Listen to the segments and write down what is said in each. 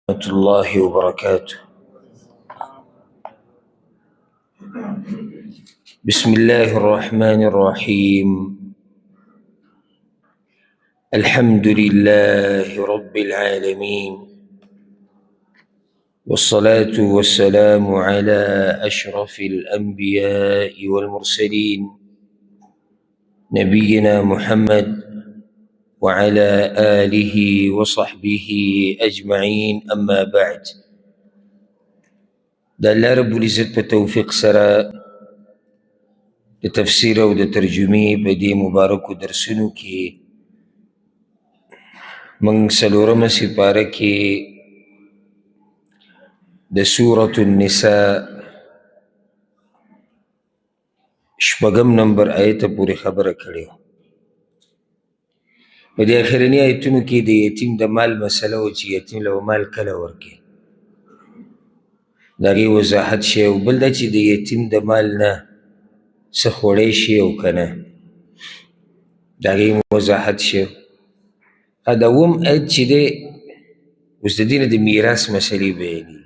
ورحمة الله وبركاته. بسم الله الرحمن الرحيم. الحمد لله رب العالمين، والصلاة والسلام على أشرف الأنبياء والمرسلين نبينا محمد وعلى آله وصحبه أجمعين. أما بعد، دا الله رب العزت په توفیق سره د تفسیر او د ترجمې په دې مبارکو درسونو کې موږ څلورمه سپاره کې د سورة النساء شپږم نمبر آیت پورې خبره کړې وه. په دې اخرني آیتونو کې د یتیم د مال مسله و چې یتیم له مال کله ورکړي، د هغې وضاحت شی، او بل دا چې د یتیم د مال نه څه خوړی شي او که نه، د هغې وضاحت شی. دا اووم آیت چې دی اوس د دې نه د میراث مسلې بیانېږي.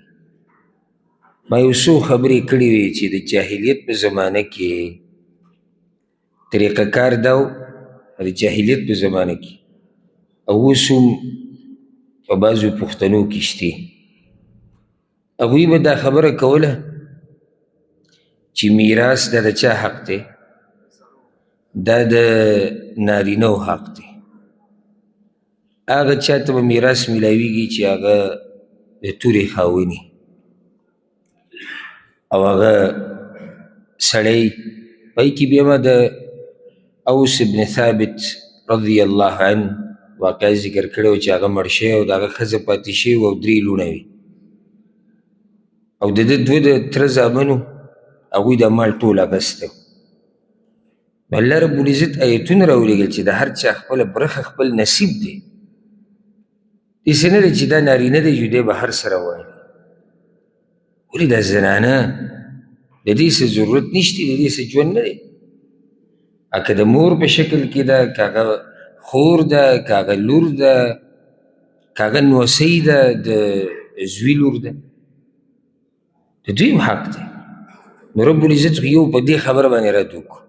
ما یو څو خبرې کړې وې چې د جاهلیت په زمانه کې طریقه کار دا و، د جاهلیت په زمانه کې او اوس هم په بعضو پښتنو کې شتې، هغوی به دا خبره کوله چې میراث دا د چا حق دی؟ دا د نارینهو حق دی. هغه چا ته به میراث میلاویږي چې هغه د تورې خاوني او هغه سړی. پای کې بیا ما د اوس ابن ثابت رضی الله عنه واقع ذکر کړی و چې هغه مړ شوی او د هغه ښځه پاتې شوې وه او 3 لوڼه وي، او د ده 2 د تره زامن وو، هغوی دا مال ټول اخیستی و. الله رب العزت ایتونه راولېږل چې د هر چا خپله برخه خپل نصیب دی. داسې نه دی چې دا نارینه دی چې دی به هر څه روایي. ولې دا زنانه د دې څه ضرورت نشته، د دې څه ژوند نه دی. که د مور په شکل کې ده، که هغه خور ده، که هغه لور ده، که هغه نوسۍ ده، د زوی لور ده، د دوی هم حق دی. نو رب العزت یو په دې خبره باندې رد وکړو.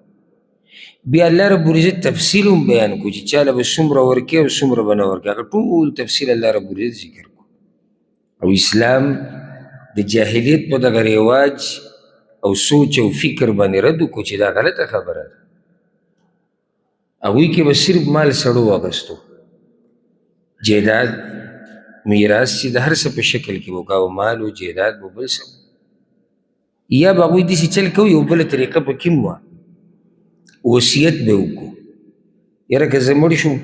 بیا الله رب العزت تفصیل هم بیان کړو چې چاله به څومره ورکوي او څومره به نه ورکوي. هغه ټول تفصیل الله رب العزت ذکر کړو. او اسلام د جاهلیت په دغه رواج او سوچ او فکر باندې رد وکړو چې دا غلطه خبره ده. هغوی کې به صرف مال سړو واخیستو، جیداد میراث چې د هر څه په شکل کې به کاوه، مال و جیداد به بل څه، یا به هغوی داسې چل کوي. یو بله طریقه پکې هم وه، وصیت به وکړو، یاره که زه مړ شم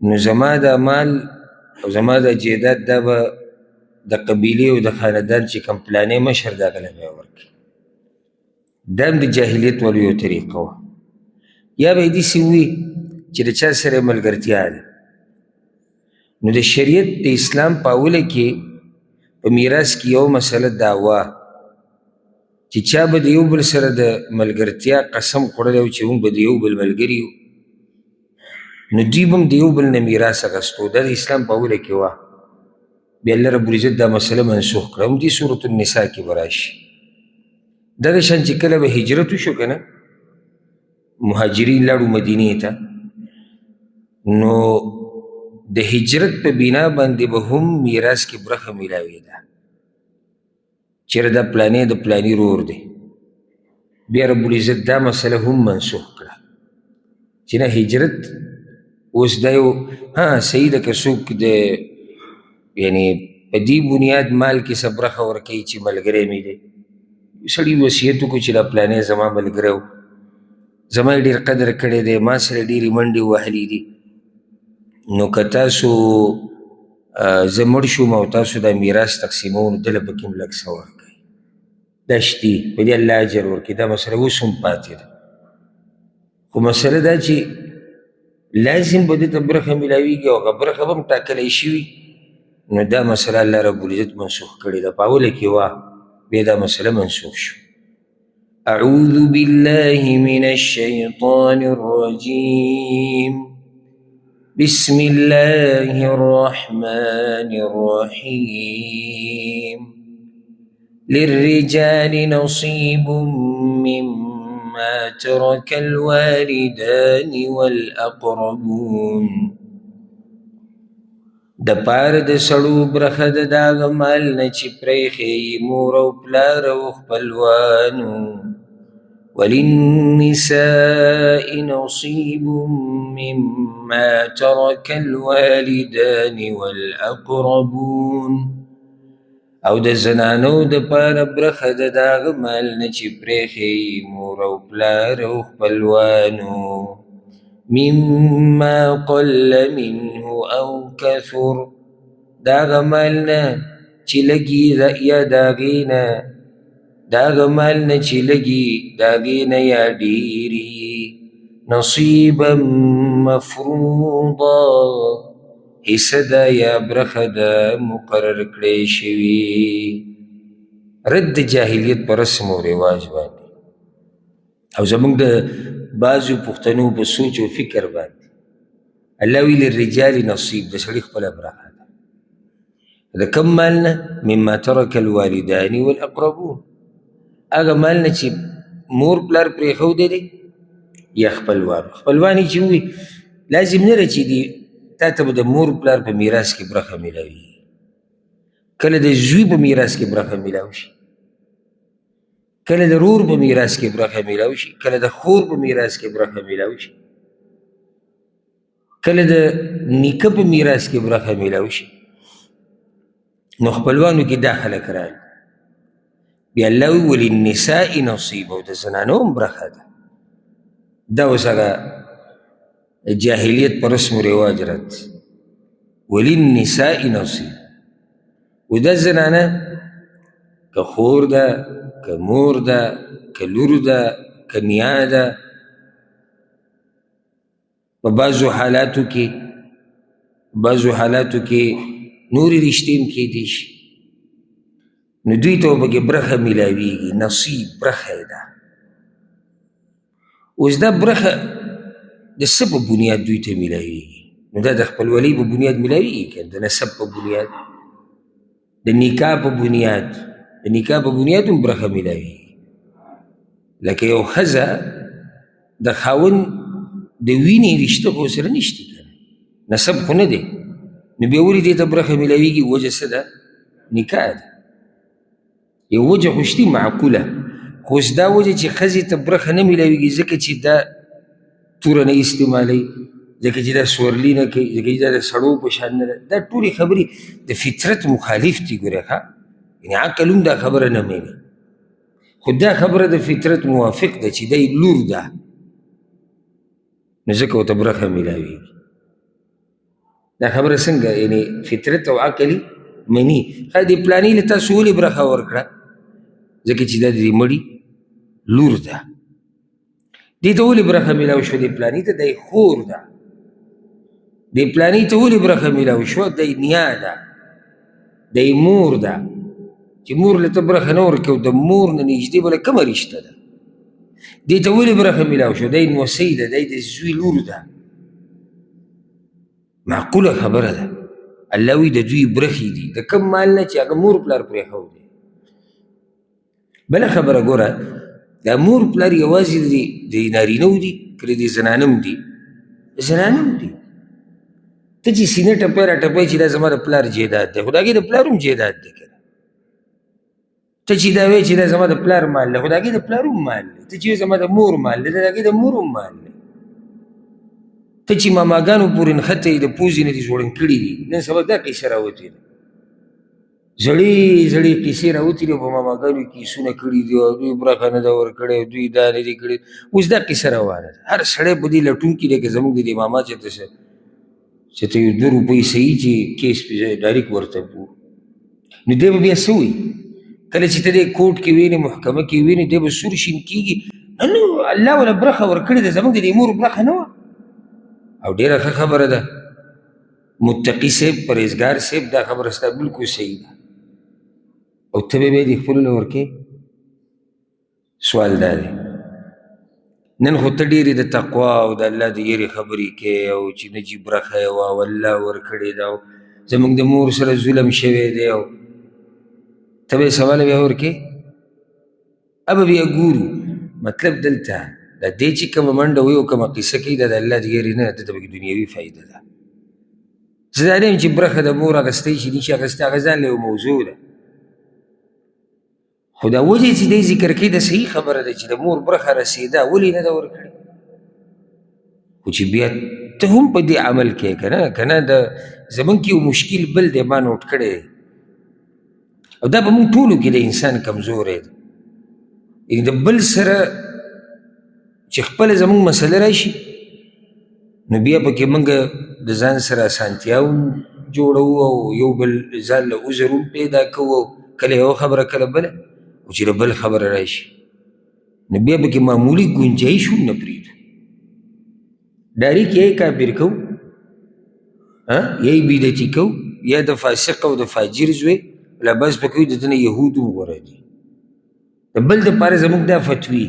نو زما دا مال او زما دا جیداد دا به د قبیلې او د خاندان چې کوم پلانې مشر د هغه له به یې ورکړي. دا هم د جاهلیت والو یو طریقه وه. یا به یې داسې ووي چې د چا سره یې ملګرتیا ده. نو د شریعت د اسلام په اوله کې په میراث کې یو مسله دا وه چې چا به د یو بل سره د ملګرتیا قسم خوړلی و چې موږ به د یو بل ملګري یو، نو دوی به هم د یو بل نه میراث اخیستو. دا د اسلام په اوله کې وه. بیا الله رب العزت دا مسله منسوخ کړه. هم دې سورة النساء کې به راشي. دغه شان چې کله به هجرت وشو که نه، مهاجرین لاړو مدینې ته، نو د هجرت په بنا باندې به هم میراث کې برخه میلاوېده. چېرې دا پلانې د پلاني رور دی. بیا رب العزت دا مسله هم منسوخ کړه چې نه، هجرت اوس دا یو صحیح ده که څوک د یعنې په دې بنیاد مال کې څه برخه ورکوي چې ملګری مې دی. سړي وصیت وکړو چې دا پلانې زما ملګری و، زما یې ډېر قدر کړی دی، ما سره ډېرې منډې وهلي دي، نو که تاسو زه مړ شوم او تاسو دا میراث تقسیمو نو دله پکې هم لږ څه ورکوئ. دا شتي، په دې الله اجر ورکوي. دا مسله اوس هم پاتې ده. خو مسله دا چې لازم به دې ته برخه میلاویږي او هغه برخه به هم ټاکلی شوي، نو دا مسله الله رب العزت منسوخ کړې ده. په اوله کې وه، بیا دا مسله منسوخ شو. اعوذ بالله من الشیطان الرجیم بسم الله الرحمن الرحيم للرجال نصيب مما ترك الوالدان والأقربون. د پاره د سړو برخه د داغه مال نه چې پرېښی مور او پلار او خپلوانو. وللنساء نصيب مما ترك الوالدان والأقربون. او د زنانو د پاره برخه د داغه مال نه چې پرېښی مور او پلار او خپلوانو. مما قل منه او كثر، داغه مال نه چې لګي یا داغې نه، داغه مال نه چې لګي داغې نه یا ډېري. نصیبا مفروضا، حصه ده یا برخه ده مقرر کړی شوي. رد جاهلیت په رسم و رواج باندې او زمونږ د بعضو پښتنو په سوچ و فکر باندې الله وی للرجال نصیب، د سړي خپله برخه ده د کم مال نه؟ مما ترک الوالدان والاقربون، هغه مال نه چې مور پلار پرېښودی دی یا خپلوان. خپلوان چې وي لازم نه ده چې دي تا ته به د مور پلار په میراث کې برخه میلاوي، کله د زوی په میراث کې برخه میلاو شي، کله د رور په میراث کې برخه میلاو شي، کله د خور په میراث کې برخه میلاو شي، کله د نیکه په میراث کې برخه میلاو شي. نو خپلوانو کې دا خلک راغلي. بیا الله وی وللنساء نصیب، او د زنانو هم برخه ده. دا اوس هغه جاهلیت په رسم و رواج رد. وللنساء نصیب، و دا زنانه که خور ده، که مور ده، که لور ده، که نیا ده، په بعضو حالاتو کې نورې رشتې هم کیدی شي، نو دوی ته به پکې برخه میلاویږي. نصیب برخه یې ده. اوس دا برخه د څه په بنیاد دوی ته میلاویږي؟ نو دا د خپلولۍ په بنیاد میلاویږي که د نسب په بنیاد، د نکاح په بنیاد، د نکاح په بنیاد هم برخه میلاویږي. لکه یو ښځه د خاوند د وینې رشته خو سره نشته که نسب خو نه دی، نو بیا ولې دې ته برخه میلاویږي؟ وجه څه ده؟ نکاح ده. یو وجه خو شتي معقوله، خو اوس دا وجه چې ښځې ته برخه نه میلاویږي ځکه چې دا توره نه استعمالوي، ځکه چې دا سورلي نه کوي، ځکه چې دا د سړو په شان نه ده. دا ټولې خبرې د فطرت مخالف دي. ګوره ښه، یعنې عقل هم دا خبره نه مني، خو دا خبره د فطرت موافق ده چې دی لور ده، نو ځکه ورته برخه میلاویږي. دا خبره څنګه؟ یعنې فطرت او عقل مني. ښه دې پلاني له تاسو ولې برخه ورکړه؟ ځکه چې دا د دې مړي لور ده. دې ته ولې برخه میلاو شوه؟ دې پلاني ته دی خور ده. دې پلاني ته ولې برخه میلاو شوه؟ دی نیا ده، دی مور ده. چې مور له ته برخه نه ورکوي، د مور نه نږدې بله کومه رشته ده؟ دې ته ولې برخه میلاو شوه؟ دی نوسۍ ده، دی د زوی لور ده. معقوله خبره ده. الله وی د دوی برخې دي د کم مال نه چې هغه مور پلار پرېښودی. بله خبره ګوره، دا مور پلار یوازې د نارینهو دي که د زنانه هم دي؟ زنانه هم دي. ته چې سینه ټپی را ټپی چې دا زما د پلار جیداد دی، خو د هغې د پلار هم جیداد دی که نه. ته چې دا وایې چې دا زما د پلار مال دی، خو د هغې د پلار هم مال دی. ته چې وایې زما د مور مال دی، د هغې د مور هم مال دی. ته چې ماماګانو پورې نښته یې د پوزې نه دي جوړن کړي دي. نن سبا دا قیسه راوتې ده، زړې زړې قیسې راوتې دي، په ماماګانو یې کیسونه کړي دي، او دوی برخه نه ده ورکړې، دوی دا نه دي کړي. اوس دا قیسه روانه ده. هر سړی په دې لټون کې دی که زموږ د دې ماما چې ته یو 2 روپۍ صحیح چې کیس پې ډایرکټ ورته پو، نو دی به بیا څه وایي؟ کله چې ته دی کوټ کې وینې، محکمه کې وینې، دی به سور شین کېږي. نو الله وله برخه ورکړې ده، زموږ د دې مور برخه نه وه. او ډېره ښه خبره ده. متقي صاحب، پرهیزګار صاحب، دا خبره ستا بلکل صحیح ده. او ته به بیا دې خپلو له ورکې؟ سوال دا دی. نن خو ته ډېرې د تقوا او د الله د یېرې خبرې کوې او چې نجیب برخه یې وه او الله ورکړې ده او زموږ د مور سره ظلم شوی دی او ته به یې سواله بیا ورکې ابه بیا ګورو مطلب دلته د دې چې کومه منډه وي او کومه قصه کوي دا د الله د یېرې نه ده ته پکې دنیوي فایده ده زه دا نه یم چې برخه د مور اخیستی شي نشي اخیستی هغه ځان له یو موضوع ده خو دا ولې چې دی ذکر کوي د صحیح خبره ده چې د مور برخه رسېده ولې نه ده ورکړې خو چې بیا ته هم په دې عمل کوې که نه د زمونږ کې یو مشکل بل دی ما نوټ کړی او دا په موږ ټولو کې د انسان کمزوری ده یعنې د بل سره چې خپله زمونږ مسله راشي نو بیا پکې موږ د ځان سره اسانتیا هم جوړوو او یو بل ځان له عذر هم پیدا کوو کله یوه خبره کله بله او چې د بل خبره راشي نو بیا پکې معمولي ګنجایش هم نه پرېږدو ډایرکټ یا یې کافر کوو یا یې بدعتي کوو یا د فاسق او د فاجر زوی لا بس پکې وي د ده نه یهود هم غوره دي د بل دپاره زموږ دا فتوي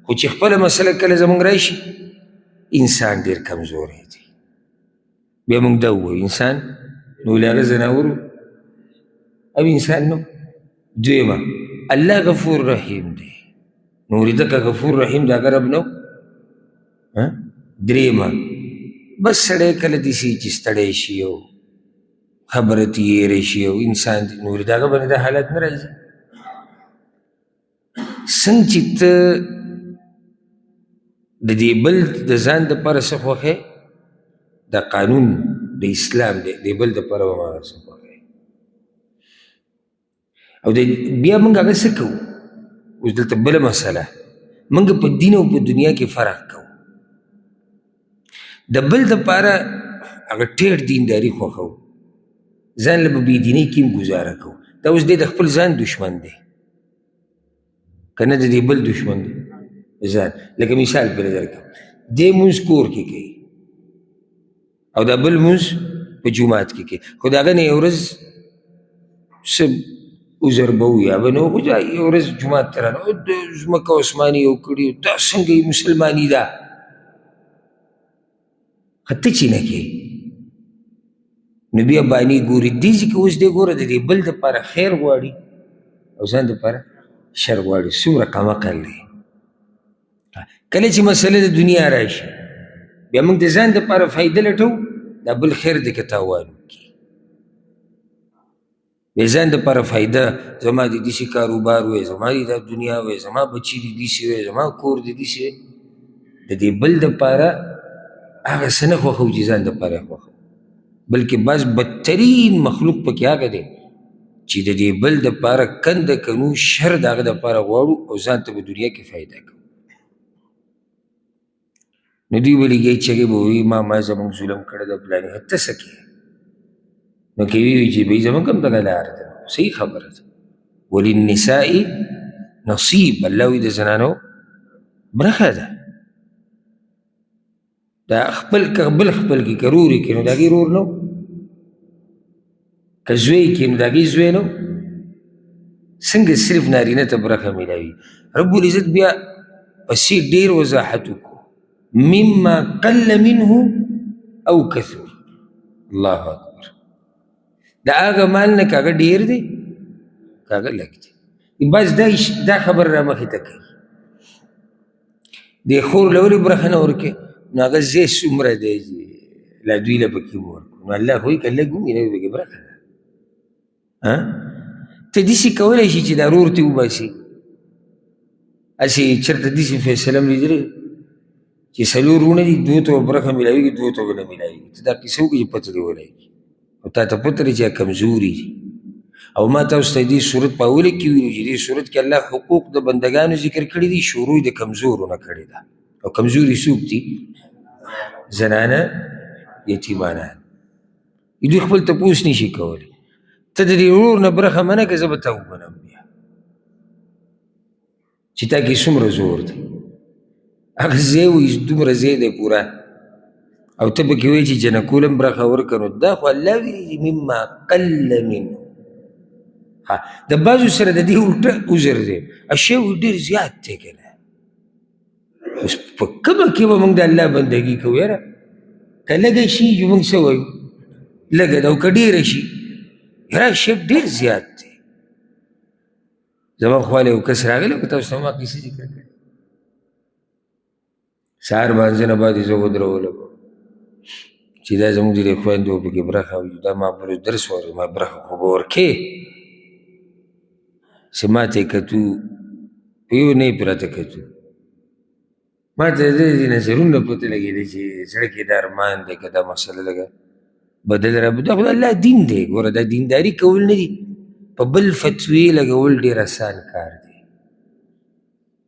خو چې خپله مسله کله زموږ راشي انسان ډېر کمزوری دی بیا موږ دا ووایو انسان نو ولې هغه ځناور او انسان نو دویمه الله غفور رحیم دی نو ورېدکه غفور رحیم د هغه رب نو درېیمه بس سړی کله داسې چې ستړی شي او خبره تېرې شي او انسان دی نو ورې د هغه باندې دا حالت نه راځي څنګه چې ته د دې بل د ځان دپاره څه خوښې دا قانون د اسلام دی د بل دپاره به ما څه خوښې او بیا موږ هغه څه کوو اوس دلته بله مسله موږ په دین او په دنیا کې فرق کوو د بل دپاره هغه ټیټ دینداري خوښوو ځان له به بېدینۍ کې هم ګزاره کوو دا اوس دی د خپل ځان دشمن دی که نه د دې بل دشمن دی ځان لکه مثال پرې درکړم دی مونځ کور کې کوي او دا بل مونځ په جومات کې کوي خو د هغه نه یو ورځ څه عذر به ووي هغه نه خو یو ورځ جومات ته رانه د ځمکه عثماني یو کړي دا څنګه یې مسلماني ده ښه ته چې نه کوې نو بیا بانې ګوري دې ځای کې اوس دی ګوره د دې بل دپاره خیر غواړي او ځان دپاره شر غواړي څومره کم عقل دی کله چې مسله د دنیا راشي بیا موږ د ځان دپاره فایده لټوو دا بل خیر دی که تاوان وکړي بیا ځان دپاره فایده زما د داسې کاروبار وی زما د دا دنیا وی زما بچي د داسې وی زما کور د داسې وی د دې بل دپاره هغه څه نه خوښوو چې ځان دپاره یې خوښوو بلکې بعض بدترین مخلوق پکې هغه دی چې د دې بل دپاره کنده کنو شر د هغه دپاره غواړو او ځان ته په دنیا کې فایده کوو نو دوی به لګیایي چغې به وایي ما زموږ ظلم کړی ده پلانې ته څه کوې نو که ویوي چې بهی زموږ هم دغه لاره ده صحیح خبره ده وللنساء نصیب الله وایي د زنانو برخه ده دا خپل که بل خپل کې که رور یې کړي نو د هغې رور نه که زوی یې کړي نو د هغې زوی نه څنګه صرف نارینه ته برخه میلاوي رب العزت بیا پسې ډېر وضاحت وکړو مما قل منه او کثور الله اکبر د هغه مال نه که هغه ډېر دی که هغه لږ دی بس دا خبر را مخې ته کوي د خور له ولې برخه نه ورکوې نو هغه زی څومره دی لا دوی له پکې ورکړو نو الله خو یې که لږ وي نو پکې برخه ده ته داسې کولی شي چې دا رور ته وباسي هسې چېرته داسې فیصله هم لیدلې چې څلور وروڼه دي دوو ته به برخه میلاوېږي دوو ته به نه میلاوېږي ته دا کیسه وکړې چې پته دې ولګي او تا ته پته دی چې کمزوري دي او ما تاسو ته دې صورت په اوله کې ویلو چې دې صورت کې الله حقوق د بندګانو ذکر کړي دي شروع د کمزورو نه کړې ده او کمزوري څوک دي زنانه یتیمانان دوی خپل تپوس نشي کولی ته د دې ورور نه برخه منه که زه به تا ومنم بیا چې تا کې څومره زور دی هغه ځای وایي دومره ځای دی پوره او ته پکې وایي چې جنکول هم برخه ورکړه نو دا خو الله ویلي مما قل منه د بعضو سره د دې الټه عذر دی اشی ډېر زیات دی که نه اوس په کومه کې به موږ د الله بندګي کوو یاره که لږه شي چې موږ څه وایو لږه ده او که ډېره شي یاره شیب ډېر زیات دی زما خواله یو کس راغلی که تاسو ته ما کیسې ذکر کړې سهار مانځه نه بعد یې زه ودرولم چې دا زموږ ډېرې خویندې وو پکې برخه وي دا ما بروز درس واوري ما برخه خو به ورکې چې ما ته یې کتو په یو نه یې پراته کتو ما ته د دې نظرونه پته لګېدې چې زړه کې دا ارمان دی که دا مسله لږه بدل را دا خو د الله دین دی ګوره دا دینداري کول نه دي په بل فتوې لګول ډېر اسان کار دی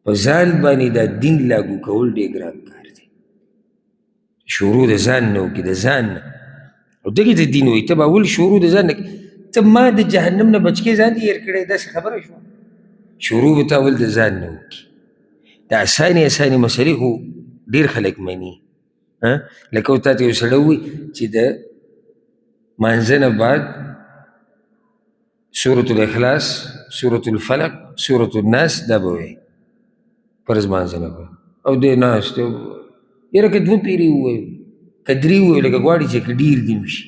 په ځان باندې دا دین لاګو کول ډېر ګران کار دی شروع د ځان نه وکړي د ځان نه او دغې ته دین وایي ته به اول شروع د ځان نه ته ما د جهنم نه بچ کې ځان دې هېر کړی داسې خبره شوه شروع به ته اول د ځان نه وکړي د اسانې اسانې مسلې خو ډېر خلک مني لکه او تا ته یو سړی ووایي چې د مانځه نه بعد سورة الاخلاص سورة الفلق سورة الناس دا به وایي فرض مانځه نه بعد او دی ناست دی یاره که دوه پیرې ووایو که درې ووایو لکه غواړي چې که ډېر دین وشي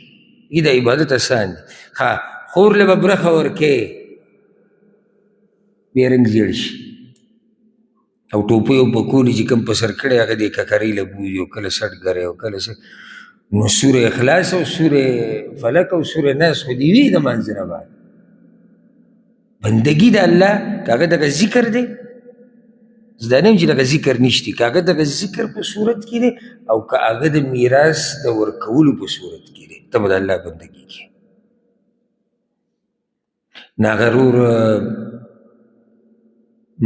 دا عبادت اسان دی ښه خور له به برخه ورکې بیا رنګ زیړ شي او ټوپۍ او پکولي چې کوم په سر کړی هغه د ککرۍ له بوځي او کله سټ ګرې او کله نو سوره اخلاص او سوره فلک او سوره ناس خو دې وي د مانځه نه بعد بندګي د الله که هغه دغه ذکر دی زه دا نه یم چې دغه ذکر نشتی که هغه دغه ذکر په صورت کې دی او که هغه د میراث د ورکولو په صورت کې دی ته به د الله بندګي کې نه هغه رور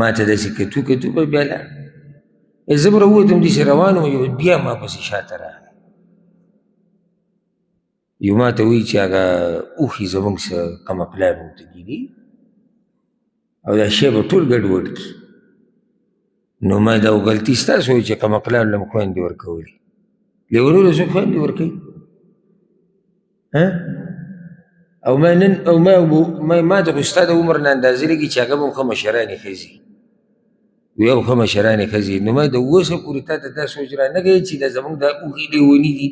ما ته داسې کتو به بیا لاړ زه به راووتم داسې روان وم بیا ما پسې شاته راغی یو ما ته وایي چې هغه اوښي زموږ څه قمقلان ورته کېدي او دا شی به ټول ګډوډ کړي نو ما دا غلطي ستاسو وایي چې قمقلانو له م خویندې ورکولې لیونو له څوک خویندې ورکوي او ما نن او ما ته خو ستا د عمر نه اندازې لګي چې هغه به م ښه مشرانې ښځي ویا ښه مشرانې ښځي نو ما د اوسه پورې تا ته دا سوچ را نه کوي چې دا زموږ دا اوښي لیوني دي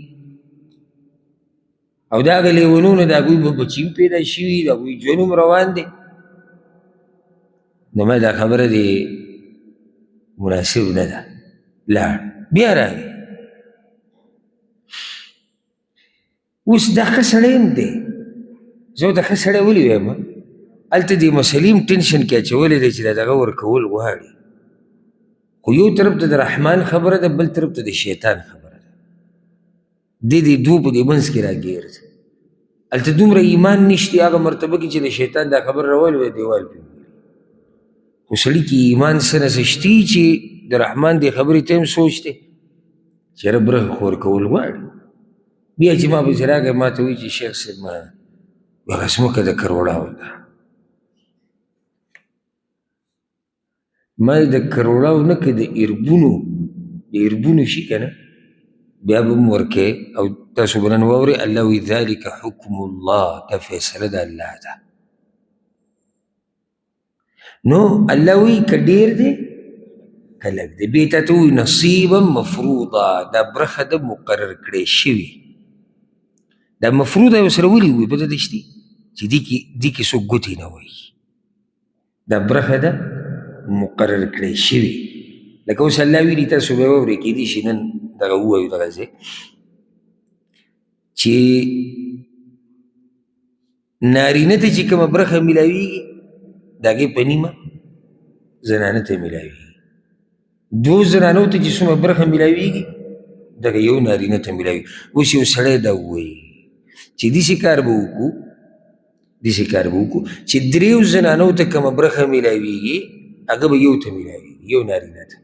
او دا هغه لیونونه د هغوی به بچي پیدا شوي د هغوی ژوند هم روان دی نو ما دا خبره دی مناسب نه ده لاړ بیا راغی اوس دا ښه سړی هم دی زه ورته ښه سړی ولې وایم هلته دې مسلې هم ټینشن کې اچولی دی چې دا دغه ورکول غواړي خو یو طرف ته د رحمان خبره ده بل طرف ته د شیطان خبره ده دې دوه په دې منځ کې راګیر هلته دومره ایمان نشتی هغه مرتبه کې چې د شیطان دا خبر راول وی دیوال پې خو سړي کې ایمان څه نه څه شتي چې د رحمان دې خبرې ته هم سوچ دی چې یاره برخه خو ورکول غواړي بیا چې ما پسې راغی ما ته وایي چې شیخ صاحب ما هغه ځمکه د کروړاو ده ما د کروړاو نه که د اربونو شي که نه بیا به م ورکې او تاسو به نن واورئ الله وایي ذلک حکم الله دا فیصله د الله ده نو الله وایي که ډېر دی که لږ دی بیا تا ته وایي نصیبا مفروضه دا برخه ده مقرر کړې شوي دا مفروضه یې ورسره ولې وایي پته دې شتي چې دې کې څوک ګوتې نه وایي دا برخه ده مقرر کړی شوي لکه اوس الله ویلي تاسو به یې واورئ کیدای شي نن دغه ووایو دغه ځای چې نارینه ته چې کومه برخه میلاویږي د هغې په نیمه زنانه ته میلاویږي دوو زنانو ته چې څومره برخه میلاویږي دغه یو نارینه ته میلاویږي اوس یو سړی دا ووایي چې داسې کار به وکړو چې دریو زنانو ته کومه برخه میلاویږي هغه به یو ته میلاویږي یو نارینه ته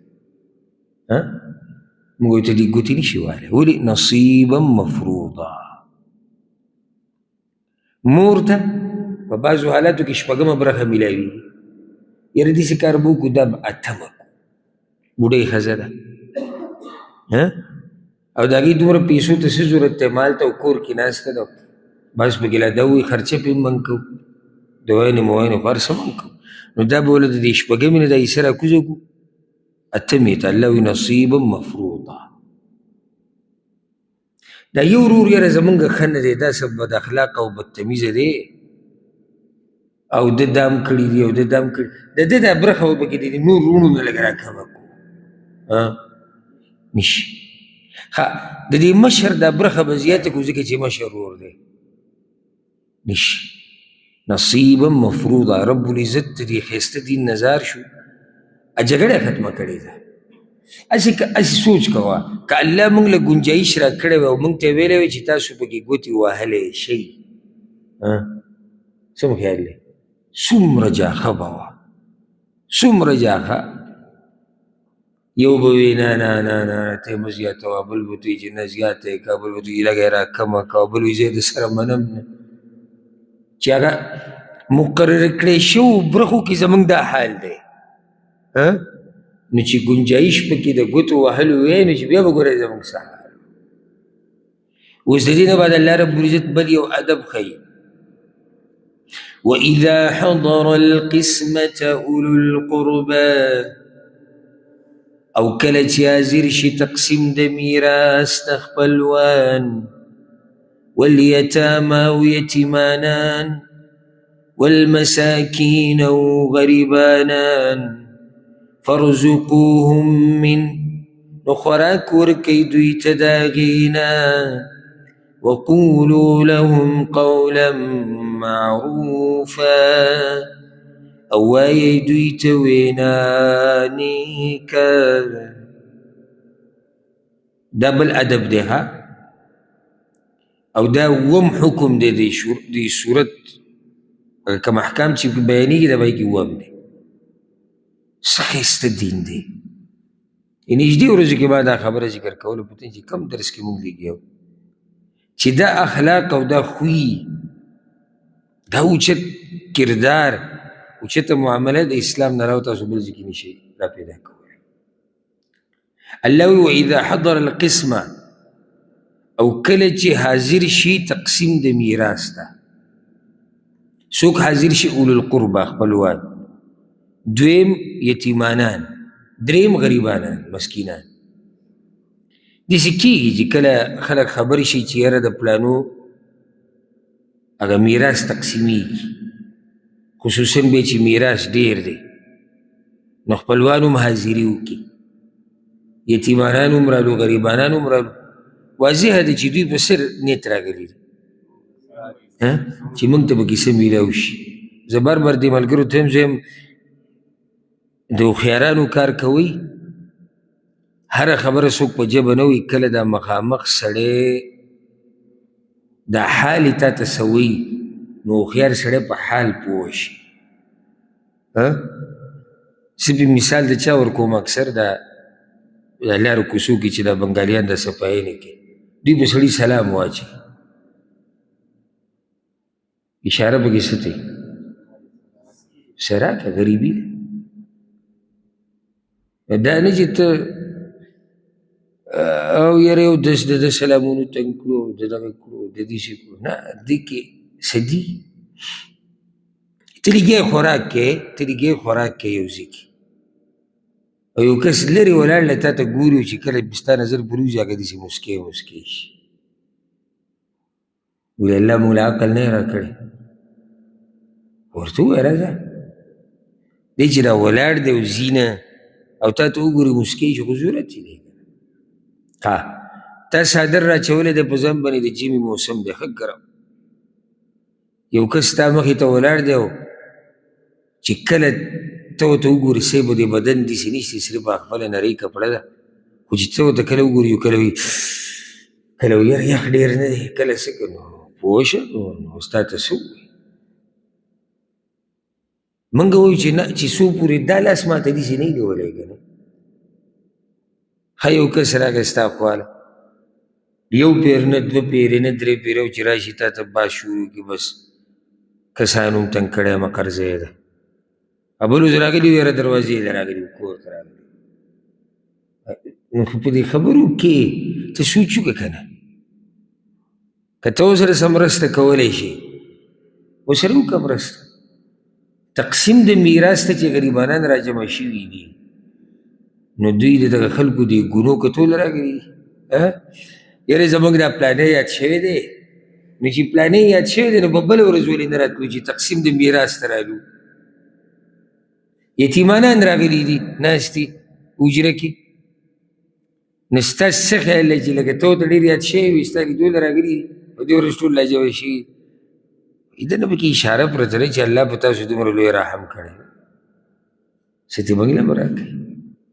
موږ ورته دې ګوتې نشي ویلی ولې نصیبا مفروضه مور ته په بعضو حالاتو کې شپږمه برخه میلاویږي یاره داسې کار به وکړو دا به اتمه کړو بوډۍ ښځه ده او د هغې دومره پیسو ته څه ضرورت دی مال ته او کور کې ناسته ده بس پکې لا دا وایي خرچه پې موږ کوو د وینې موینې خو هر څه موږ کوو نو دا به ولې د دې شپږمې نه دا حصه راکوزه کړو اتمې ته الله وایي نصیبا مفروضا. دا یو ورور یاره زمونږ ښه نه دی، دا څه بد اخلاقه او بدتمیزه دی او ده دام کړي دي او ده دام کړي، د ده دا برخه به پکې د نور وروڼو نه لږ راکمه کړو نشي. ښه د دې مشر دا برخه به زیاته کړو ځکه چې مشر ورور دی نشي. نصیبا مفروضا. رب العزت ته دې ښایسته دین نظار شو، جګړه ختمه کړې ده. هسې سوچ کوه که الله موږ له ګنجایش را کړی وی او موږ ته ویلی وی چې تاسو پکې ګوتې وهلی شئ، څه مو خیال دی څومره جاښه به وه، څومره جاښه. یو به وي نه نه نه نه ته یې مه زیاتوه، بل به ورته وي چې نه زیاته یې که، بل به ورته وي لږه یې را کمه که، بل وي زه یې درسره منم نه. چې هغه مقرره کړی شوو برخو کې زموږ دا حال دی نو چې ګنجایش پکې د ګوتو وهلو وی نو چې بیا به ګورئ زموږ څه حال. اوس د دې نه بعد الله رب العزت بل یو ادب ښیي، وَإِذَا حَضَرَ الْقِسْمَةَ أُولُو الْقُرْبَى، او کله چې حاضر شي تقسیم د میراث د خپلوان، والیتاما او یتیمانان، والمساکین او غریبانان، فارزقوهم من، نو خوراک ورکئ دوی ته د هغې نه، وقولوا لهم قولا معروفا، او وایئ دوی ته وینا نیکه. دا بل ادب دی ها، او دا وم حکم دی دی صورت کم احکام چې بیانېږي دا به کې وم دی. څه ښایسته دین دی. نږدې ورځو کې ما دا خبره ذکر کولو پته چې کم درس کې مونږ لګیا وو چې دا اخلاق او دا خوی دا اوچت کردار اوچته معامله د اسلام نه راو تاسو بل ځای کې نشئ را پیدا کولی. الله وی واذا حضر القسمه، او کله چې حاضر شي تقسیم د میراث ته. څوک حاضر شي؟ اولو القربه خپلوان، دویم یتیمانان، دریم غریبانان مسکینان. داسې کېږي چې کله خلک خبر شي چې یاره د پلانو هغه میراث تقسیمیږي، خصوصا بیا چې میراث ډیر دی نو خپلوان هم حاضري وکړي، یتیمانان هم رالو غریبانان هم رالو. واضحه ده چې دوی په سر نیت راغلي دي چې موږ ته به کیسه میلاو شي. زه بار بار دې ملګرو ته هم زه د هوښیارانو کار کوئ، هره خبره څوک په ژبه نه وي، کله دا مخامخ سړی دا حال یې تا ته څه وایي نو هوښیار سړی په حال پوه شي. زه به مثال د چا ورکوم، اکثر دا لارو کوڅو کې چې دا بنګالیان د صفایي نه کوي، دوی به سړي سلام واچوي، اشاره پکې څه دی څه راکړه غریبي ده. دا نه چې ته او یاره یو دس د ده سلامونو تنګ کړو د دغه کړو د داسې کړو، نه دې کې څه دي. ته لږی خوراک کې ته لږی خوراک کې یو ځای کې او یو کس لرې ولاړ له تا ته ګوري چې کله ستا نظر پرې وځي هغه داسې مسکۍ مسکۍ شي، ویل الله موږ له عقل نه یې راکړی. ورته ووایه راځه دی چې را ولاړ دی او ځي نه او تا ته وګوري مسکۍ شي، خو ضرورت یې دی. ها تا څادر را اچولی دی په ځان باندې د ژمي موسم دی ښه ګرم، یو کس ستا مخې ته ولاړ دی او چې کله ته ورته وګورې صحیح به د بدن داسې نشته، صرف خپله نرۍ کپړه ده، خو چې ته ورته کله وګورې یو کله وي کله وي یاره یخ ډېر نه دی، کله څه کوي نو پوه شه نو ستا ته څه ووایي. موږ وایو چې نه چې څو پورې دا لاس ماته داسې نه نیولی که نه. ښه یو کس راغی ستا خواله، یو پیر نه دوه پیرې نه درې پیرې او چې راشي تا ته باز شروع کړي بس کسانو هم تنګ کړی مقر ځای ده. بل اوس راغلي وو یاره دروازې له راغلي وو کور ته راغلي، نو خو په دې خبرو کې ته سوچ وکړه که نه، که ته ورسره څه مرسته کولی شي ورسره وکړه مرسته. تقسیم د میراث ته چې غریبانان را جمع شوي دي نو دوی د دغه خلکو د ګنو کتول راغلي دي. یاره زموږ دا پلانې یاد شوی دی، نو چې پلانې یاد شوی دی نو په بله ورځ ولې نه راتلو چې تقسیم د میراث ته رالو. یتیمانان راغلي دي ناست دي حجره کې، نو ستاسو څه خیال دی چې لکه ته ورته ډېر یاد شوی وي، ستا لیدو له راغلي دي په دې ورځ ټول لا جوړ شوي، ده نه پکې اشاره پرته ده چې الله په تاسو دومره لوی رحم کړی، څه ته موږ له به راکوي.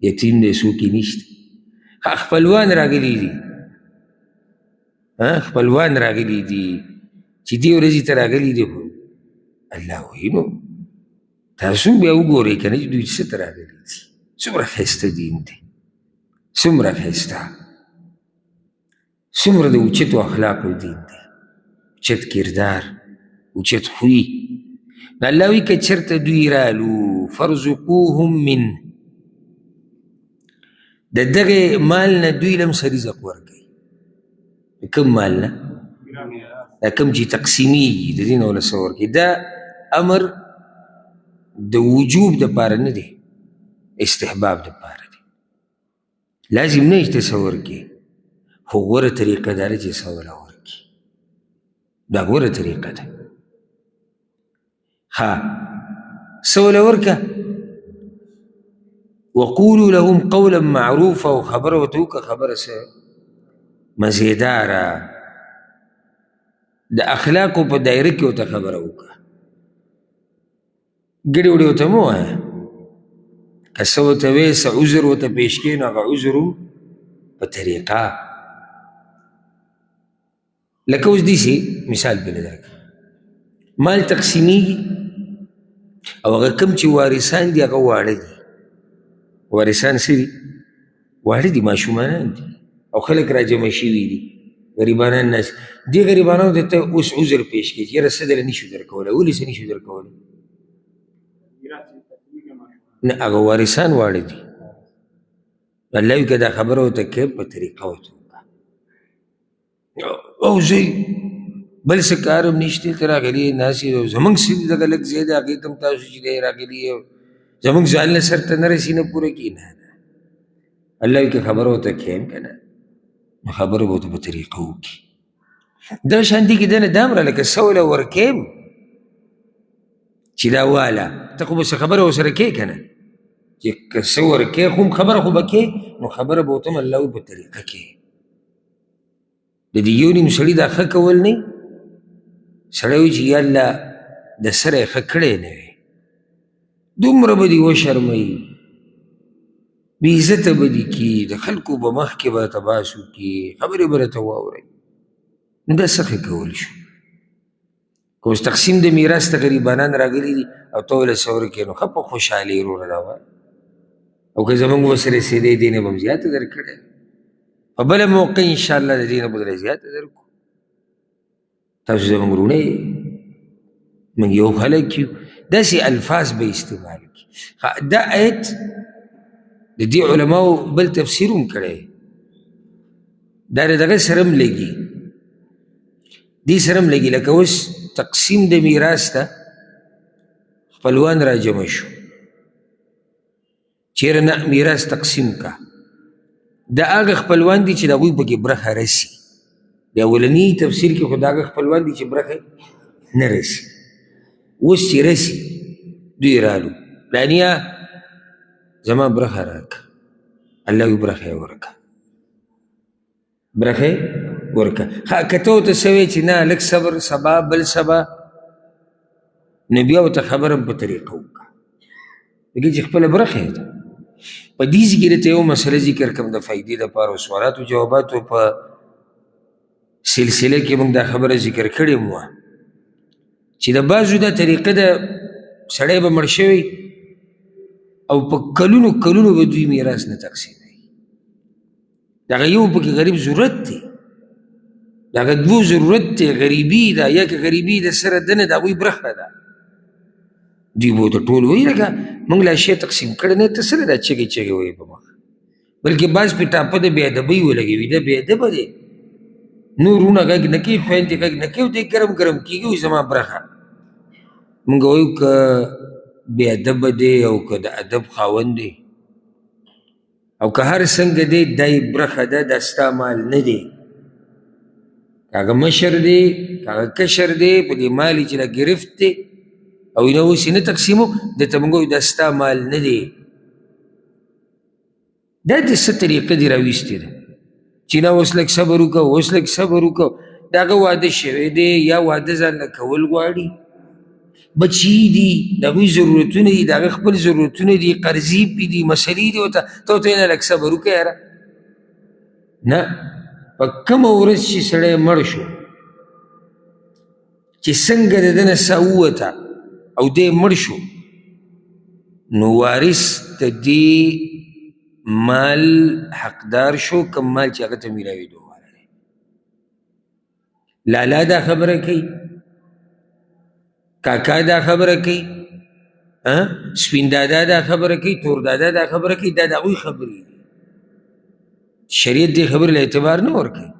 یتیم دی څوک یې نشته. خپلوان راغلي دي، خپلوان راغلي دي چې دې ورځې ته راغلي دي، خو الله وایي نو تاسو هم بیا وګورئ که نه چې دوی څه ته راغلي دي. څومره ښایسته دین دی، څومره ښایسته، څومره د اوچتو اخلاقو دین دی، اوچت کردار، اوچت خوی. نو الله وایي که چېرته دوی رالو فرزقوهم من، د دغې مال نه دوی له هم څه رزق ورکوي. کوم مال نه؟ دا کوم چې تقسیمیږي د دې نه وله څه ورکوي. دا امر د وجوب دپاره نه دی، استحباب دپاره دی. لازم نه چې څه ورکوي، خو غوره طریقه دا ده چې څه وله ورکوي. دا غوره طریقه ده. ښه څه وله ورکه، وقولوا لهم قولا معروفا، او خبره ورته وکړه خبره څه مزیداره، د اخلاقو په دایره کې ورته خبره وکړه. ګډې وډې ورته مه وایه، که څه ورته وایې څه عذر ورته پیش کړې نو هغه عذر په طریقه. لکه اوس داسې مثال بله درکړه، مال تقسیمیږي او هغه کوم چې وارثان دي هغه واړه دي. وارثان څه دي؟ واړه دي، ماشومانان دي، او خلک را جمع شوي دي، غریبانان ناست. دې غریبانانو ته ته اوس عذر پیش کړي چې یاره څه دله نشو درکولی. ولې څه نشو درکولی؟ نه، هغه وارثان واړه دي. الله وایي که دا خبره ورته کوې په طریقه ورته وکړه. او زوی بل څه کار هم نشته، ته راغلي ناست یې، زموږ څه دي دغه لږ ځای دی هغې ته هم تاسو چې دی راغلي یې، زموږ ځان له سر ته نه رسي نه پوره کړي. نه الله وایي که خبره ورته کویم که نه نو خبره به ورته په طریقه وکړي. دا شانتي کې دنه دا هم راله که څه وله ورکویم چې دا واله ته خو به څه خبره ورسره کوې که نه، چې که څه ورکوې خو خبره خو به کوې، نو خبره به ورته هم الله وایي په طریقه کوې. د دې یو نیم سړي دا ښه کول نه، سړی وایي چې یا الله د سره یې ښه کړی نه وي، دومره به دې وشرموي، بې عزته به دې کي، د خلکو په مخ کې به تباس وکړي، خبرې به راته واورئ. نو دا څه ښه کول شو؟ که اوس تقسیم د میراث ته غریبانان راغلي دي او ته ولې څه ورکوې، نو ښه په خوشحالۍ وروره دا وایه. او که زموږ ورسره رسېدی دې نه به هم زیاته درکړی، په بله موقع انشاءالله د دې نه به درله زیاته درکړو. تاسو زموږ وروڼه یې، موږ یو خلک یو. داسې الفاظ به استعمال کړي. دا آیت د دې علماو بل تفسیر هم کړی، دا د دغه سره هم لګي، دې سره هم لګي. لکه اوس تقسیم د میراث ته خپلوان را جمع شو، چېرې نه میراث تقسیم کا، دا هغه خپلوان دي چې د هغوی پکې برخه رسي. د اولني تفسیر کې خو د هغه خپلوان دي چې برخه نه رسي. اوس چې رسي دوی رالو، پلانیا زما برخه راکړه، الله وایي برخه یې ورکړه، برخه یې ورکړه. که ته ورته څه وایې چې نه لږ صبر، سبا بل سبا، نو بیا ورته خبره هم په طریقه وکړه، لکه چې خپله برخه یې ده. په دې کې درته یو مسله ذکر کوم د فایدې دپاره، او سوالاتو جواباتو په سلسله کې موږ دا خبره ذکر کړې وه چې د بعضو دا طریقه ده، سړی به مړ شوی او په کلونو کلونو به دوی میراث نه تقسیموي. دغه یو پکې غریب ضرورت دی، دغه دوه ضرورت دی، غریبي ده، یا که غریبي د سره ده نه د هغوی برخه ده. دوی به ورته ټول وایي لکه موږ لا شی تقسیم کړی نه، ته سره دا چغې چغې وایي په مخ، بلکې بعض پې ټاپه د بې ادبۍ ولګوي، دا بې ادبه دی. نور وروڼه غږ نه کوي، خویندې غږ نه کوي، او دی ګرم ګرم کېږي، وایي زما برخه. موږ وایو که بې ادبه دی او که د ادب خاوند دی او که هر څنګه دی دای برخه ده دا ستا مال نه دی کاغه مشر دی کاغه کشر دی په دې مال چې لا گرفت دی او نه اوس یې نه تقسیمو درته موږ وایو دا ستا مال نه دی دا د څه طریقه دې راویستې ده چې نه اوس لږ صبر وکړه اوس لږ صبر وکړه د هغه واده شوی دی یا واده ځان له کول غواړي بچي دي د هغوی ضرورتونه دي د هغه خپل ضرورتونه دي قرضې پې دي مسلې دي ورته ته ورته نه لږ صبر وکړه یاره نه په کومه ورځ چې سړی مړ شو چې څنګه د ده نه ساه ووته او دی مړ شو نو وارث د دې مال حقدار شو کم مال چې هغه ته میلاوېدو والا دی لالا دا خبره کوي کاکا دا خبره کوي سپین دادا دا خبره کوي تور دادا دا خبره کوي دا د هغوی خبرې دي شریعت دې خبرې له اعتبار نه ورکوي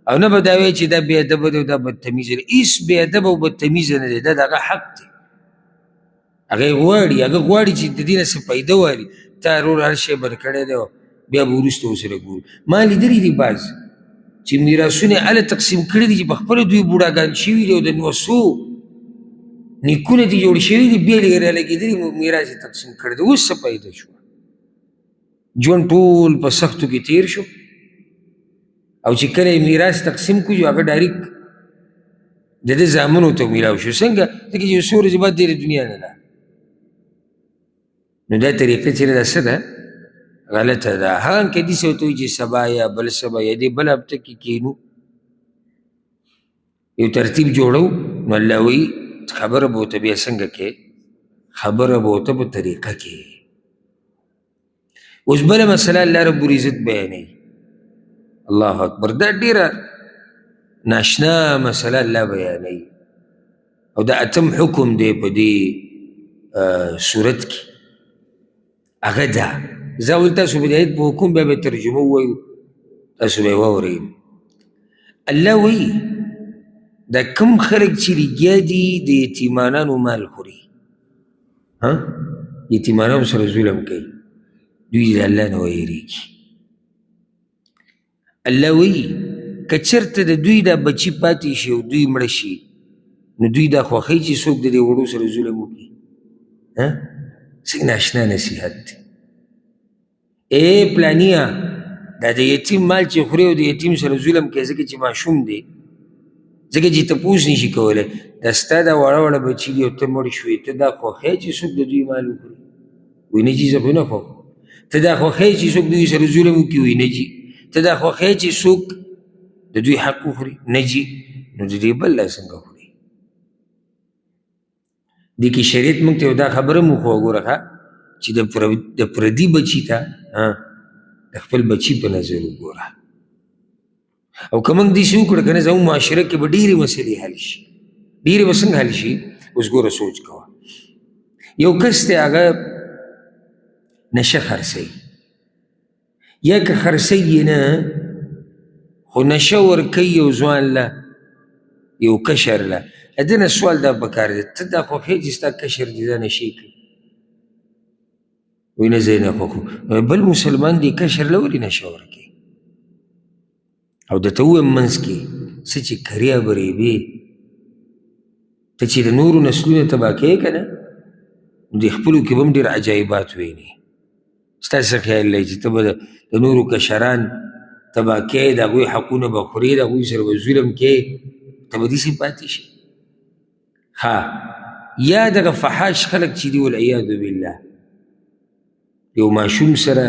او نه به دا وایي چې دا بې ادبه دی او دا بدتمیزه دی هېڅ بې ادبه او بدتمیزه نه دی دا د هغه حق دی هغه غواړي چې د دې نه څه فایده والي تا رور هر شی بند کړی دی بیا به وروسته ورسره ګورو ما لیدلي دي بعض چې میراثونه هله تقسیم کړي دي چې په خپله دوی بوډاګان شوي دي او د نوسو نیکونه دي جوړ شوي دي بیا یې رالګېدلي میراث یې تقسیم کړی دی اوس څه فایده شوه ژوند ټول په سختو کې تیر شو او چې کله یې میراث تقسیم کړو هغه ډایرکټ د ده زامنو ته میلاو شو څنګه ځکه چې یو څو ورځې بعد دی د دنیا نه لاړ نو دا طریقه چې دا څه ده غلطه ده هغه که داسې ورته وایي چې سبا یا بل سبا یا دې بل هفته کې کینو یو ترتیب جوړو نو الله وایي خبره به ورته بیا څنګه کې خبره به ورته په طریقه کې اوس بله مسله الله رب العزت بیانوي الله اکبر دا ډېره ناشنا مسله الله بیانوي او دا اتم حکم دی په دې صورت کې هغه ده زه اول تاسو به د آیت په حکم بیا به ترجمه ووایو تاسو به یې واورئ الله وایي دا کوم خلک چې لګیا دي د یتیمانانو مال خوري یتیمانانو سره ظلم کوي دوی د الله نه ویریږي الله وایي که چېرته د دوی دا بچي پاتې شي او دوی مړه شي نو دوی دا خوښوي چې څوک د دې وړو سره ظلم وکړي څنګه ناشنا نصیحت دی ای پلانیه دا د یتیم مال چې خوري او د یتیم سره ظلم کوي ځکه چې ماشوم دی ځکه چې تپوس نشي کولی دا ستا دا واړه واړه بچي دي او ته مړ شوې ته دا خوښوې چې څوک د دوی مال وخوري وایي نه جي زه خو نه خوښوم ته دا خوښوې چې څوک دوی سره ظلم وکړي وایي نه جي ته دا خوښوې چې څوک د دوی حق وخوري نه جي نو د دې بل لا څنګه خوري دې کې شریعت موږ ته یو دا خبره مو خو وګوره چې د پردي بچي ته د خپل بچي په نظر وګوره او که موږ داسې وکړه که نه زموږ معاشره کې به ډېرې مسلې حل شي ډېرې به څنګه حل شي اوس ګوره سوچ کوه یو کس دی هغه نشه خرڅوي یا که خرڅوي یې نه خو نشه ورکوي یو ځوان له یو کشر له د نه سوال دا پکار دی ته دا خوښوې چې ستا کشر دې دا نشې کوي وایي نه زه یې نه خوښوم بل مسلمان دی کشر له ولې نشه ورکوي او درته ووایم منځ کې څه چې کریا بریبې ته چې د نورو نسلونه تباه کوې که نه نو د خپلو کې به هم ډېر عجایبات وینې ستا څه خیال دی چې ته به د نورو کشران تباه کوې د هغوی حقونه به خورې د هغوی سره به ظلم کوې ته به داسې پاتې شي یا دغه فحاش خلک چې دي والعیاذ بالله یو ماشوم سره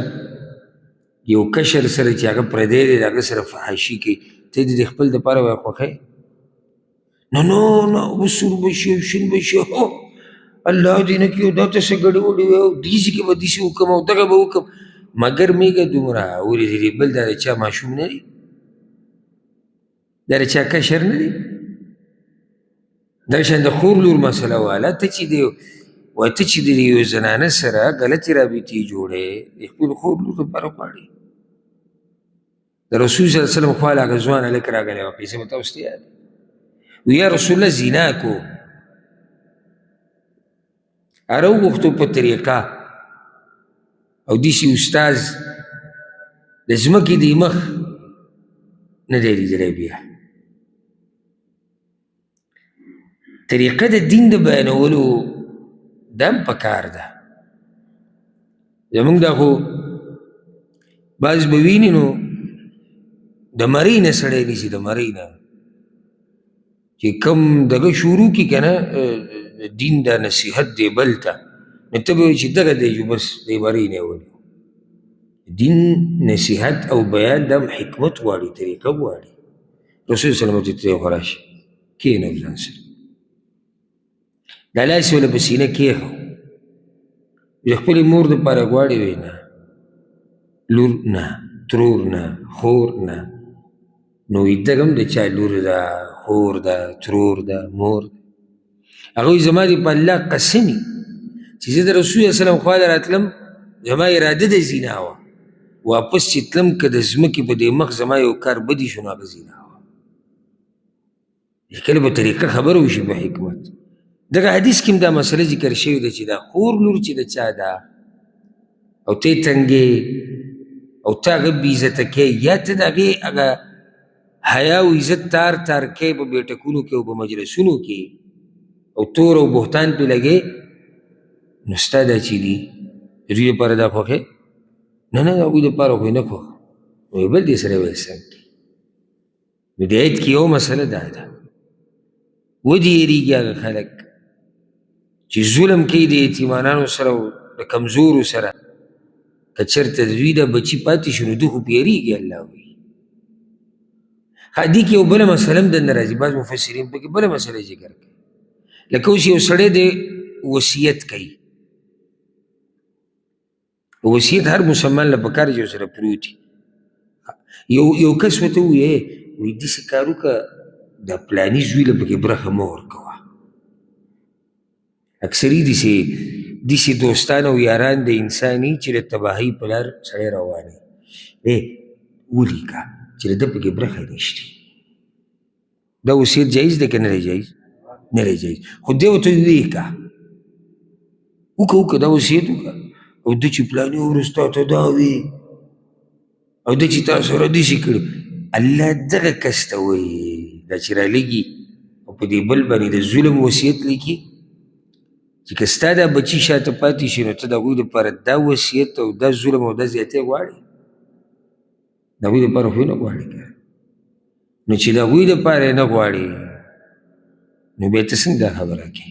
یو کشر سره چې هغه پردی دی د هغه سره فحاشي کوي ته د خپل دپاره وایې خوښوې نه نه نه اوس سور به شي او شین به شي الله دې نه کړي دا ته څه ګډوډي وي او داسې کې به داسې وکړم او دغه به وکړم مګر میږه دومره ورېدلې بل دا د چا ماشوم نه دی دا د چا کشر نه دی دا شان د خور لور مسله واله ته چې دی وایي ته چې د یو زنانه سره غلطې رابطې جوړې د خپل خور لور دپاره غواړې د رسول صلی الله علیه وسلم خواله هغه ځوان هلک راغلی وه قیسه به تاسو ته یاد وي یا رسول الله زنا کو هغه وغوښتو په طریقه او داسې استاذ د ځمکې دې مخ نه دی لیدلی بیا. طریقه د دین د بیانولو دا هم پکار ده. زمونږ دا خو بعض به ویني نو د مرۍ نه سړی نیسي، د مرۍ نه چې کم دغه شروع کي که نه دین دا نصیحت دی بل ته، نو ته به وایي چې دغه دی جو بس د مرۍ نه یې ونیو. دین نصیحت او بیان دا هم حکمت غواړي، طریقه غواړي. رسول صلی الله علیه وسلم ته خو راشي کښېنه ځان سره، دا لاس یې وله په سینه کېښو، د خپلې مور دپاره غواړي، وایي نه لور نه، ترور نه، خور نه. نو وایي دغه هم د چا لور ده، خور ده، ترور ده، مور ده. هغوی زما دې په الله قسمي چې زه د رسول صلی الله علیه وسلم خوا ته راتلم، زما اراده د زینا وه، واپس چې تلم که د ځمکې په دې مخ زما یو کار بدي شو نو هغه زینا وه. کله به طریقه خبره وشي په حکمت. دغه حدیث کې هم دا مسله ذکر شوې ده چې دا خور لور چې د چا ده او ته یې تنګې او ته هغه بې عزته کوې، یا ته د هغې هغه حیا او عزت تار تار کوې په بیټکونو کې او په مجلسونو کې او تور او بهتان پې لګې، نو ستا دا چې دي د دوی دپاره دا خوښې؟ نه نه، د هغوی دپاره خو یې نه خوښ. نو بل دې سره به احسان کړي. نو د عید کې یو مسله دا ده، ودې یېرېږي هغه خلک چې ظلم کوي د یتیمانانو سره او د کمزورو سره، که چېرته د دوی دا بچي پاتې شي نو دوی خو پې یېرېږي. الله وایي دې کې یو بله مسله هم دننه راځي، بعض مفسرین پکې بله مسله ذکر کوي. لکه اوس یو سړی د وصیت کوي، وصیت هر مسلمان له پکار چې ورسره پروت وي. یو کس ورته ووایي وایي داسې کار وکړه د پلاني زوی له پکې برخه مه ورکوه. اکثري داسې دوستان او یاران د انسان وي چې د تباهۍ په لار سړی روان وي، ولیکه چې د ده پکې برخه نشته. دا وصیت جایز دی که نه دی جایز؟ نه دی جایز. خو دی ورته ویې که وکړه دا وصیت وکړه او ده چې پلاني وروسته ته دا وي او ده چې تا سره داسې کړي، الله دغه کس ته وایي دا چې رالېږي او په دې بل باندې د ظلم وصیت لیکي چې که ستا دا بچي شاته پاتې شي نو ته د هغوی دپاره دا وصیت او دا ظلم او دا زیاتی غواړې؟ د هغوی دپاره خو یې نه غواړې که. نو چې د هغوی دپاره یې نه غواړې نو بیا ته څنګه دا خبره کوې؟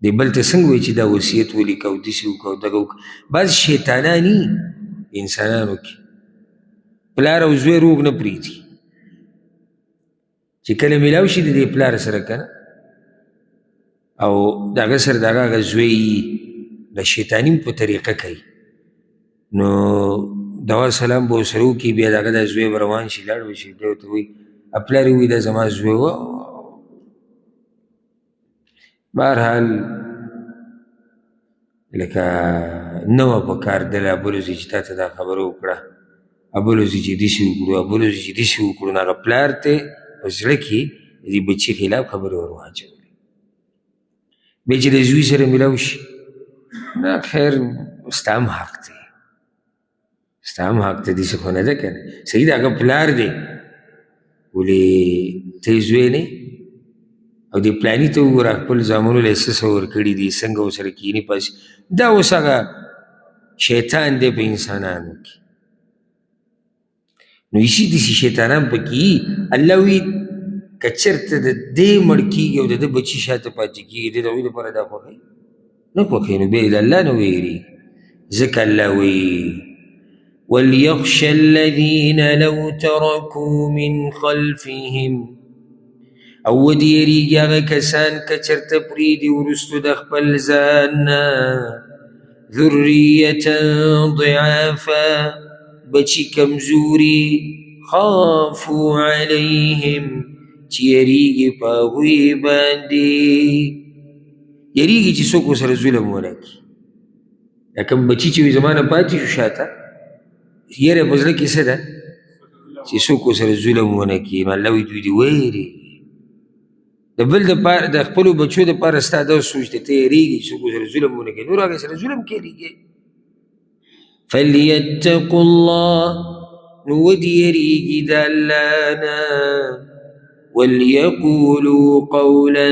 دی بل ته څنګه وایي چې دا وصیت ولیکه او داسې وکړه او دغه وکړه. بعض شیطانان وي انسانانو کې، پلار او زوی روغ نه پرېږدي، چې کله میلاو شي د دې پلار سره که نه او د هغه سره د هغه زوی د شیطاني په طریقه کوي، نو دوا سلام به ورسره وکړي، بیا د هغه دا زوی به روان شي لاړ به شي، دی ورته وایي پلار یې وایي دا زما زوی و. بهرحال لکه نه وه په کار دله بلوزي چې تا ته دا خبره وکړه، بلوزي چې داسې وکړو، بلوزي چې داسې وکړو، نو هغه پلار ته په زړه کې د دې بچي خلاف خبرې ور واچولې. بیا چې د زوی سره میلاو شي، نه خیر ستا هم حق دی، ستا هم حق دی، داسې خو نه ده که نه، صحیح د هغه پلار دی، ولې ته یې زوی نه او دې پلاني ته وګوره خپل زامنو له څه څه ورکړي دي، څنګه ورسره کښېني پاسي. دا اوس هغه شیطان دی په انسانانو کې. نو ایسي داسې شیطانان پکې وي، الله وایي که چېرته د دې مړ کېږي او د ده بچي شاته پاتې کېږي، د هغوی دپاره دا خوښوي نه خوښوي، نو بیا یې د الله نه ویېرېږي. ځکه الله وایي وَلْيَخْشَ الَّذِينَ لَوْ تَرَكُوا مِنْ خَلْفِهِمْ، او ودې یېرېږي هغه کسان که چېرته پرېږدي وروستو د خپل ځان نه ذُرِّيَّةً ضِعَافًا، بچي کمزوري، خافوا علیهم، چې یېرېږي په هغوی باندې، یېرېږي چې څوک ورسره ظلم ونه کړي. دا کوم بچي چې وي زما نه پاتې شو شاته، یېره په زړه کې څه ده چې څوک ورسره ظلم ونه کړي. نو الله وایي دوی دې ویېرېږي. د بل دپاره د خپلو بچو دپاره ستا دا سوچ دی، ته یېرېږي چې څوک ورسره ظلم ونه کړي، نور هغې سره ظلم کېږي. فَلْيَتَّقُوا اللَّهَ، نو ودې یریږي د الله نه وليقولوا قولا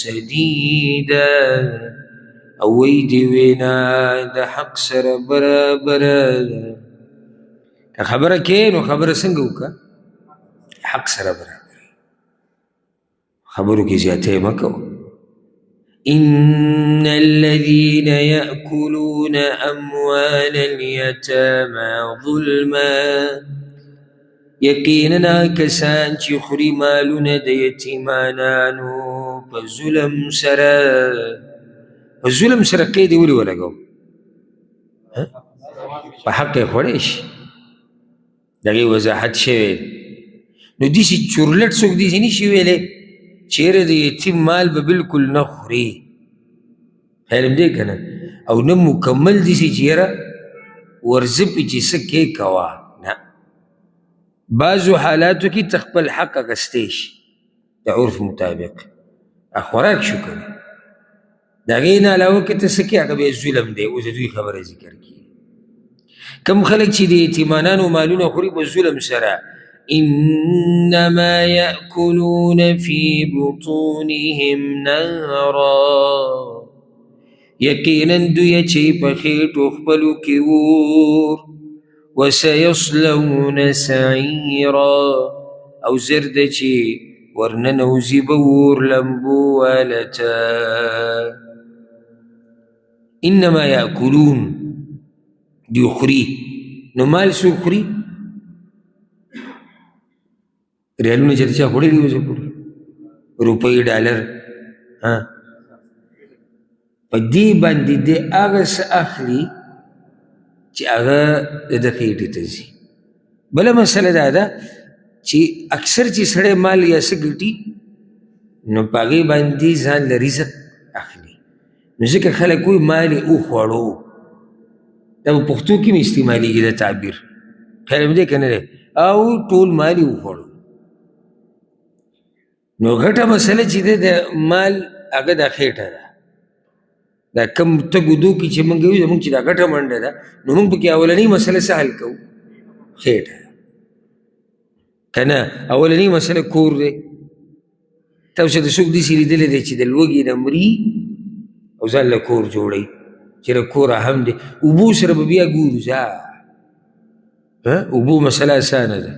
سديدا او وی دی وینا د حق سره برابره که خبره کې نو خبره څنګه وکړه حق سره برابره خبرو کې زیاتی مه کوه إن الذين يأكلون أموال اليتامى ظلما یقینا کسان چې خوري مالونه د یتیمانانو په ظلم سره قید یې ولې ولګو په حق یې خوړی شي د هغې وضاحت شوی نو داسې چورلټ څوک داسې نشي ویلی چیرې د یتیم مال به بلکل نه خوري خیال هم دی که نه او نه مکمل داسې چې یاره ورځه پې چې څه کې کوه نه بعضو حالاتو کې تخپل حق اخیستی شي د عرف مطابق خوراک شو کنه د هغې نه علاوه که ته څه کې هغه بیا ظلم دی اوس د دوی خبره ذکر کړي کم خلک چې د یتیمانانو مالونه خوري په ظلم سره انما یأکلون فی بطونهم نارا یقینا دوی چې په خېټو خپلو کې اور وسيصلون سعيرا او زرد چی ورننوزی بور لمبو والتا انما يأكلون دی خوري نو مال سو خوري ریالونه چې چا خوړي دی وځي خوري روپۍ ډالر په دې باندې د هغه څه اخلي چې هغه د خېټې ته ځي بله مسله دا ده چې اکثر چې سړی مال یا څه ګټي نو په هغې باندې ځان له رزق اخلي نو ځکه خلک وایي مال یې وخوړو دا په پښتو کې مې استعمالېږي دا تعبیر خیال مې دی که نه دی او ټول مال یې وخوړو نو غټه مسله چې دی د مال هغه دا خېټه ده دا کم تګ ودو کې چې موږ وایو زموږ چې دا ګټه منډه ده نو موږ پکې اولنۍ مسله څه حل کوو خېټه که نه اولنۍ مسله کور دی تاسو د څوک داسې لیدلی دی چې د لوږې نه مري او ځان له کور جوړوي چې له کوره هم دی اوبو سره به بیا ګورو اوبو مسله اسانه ده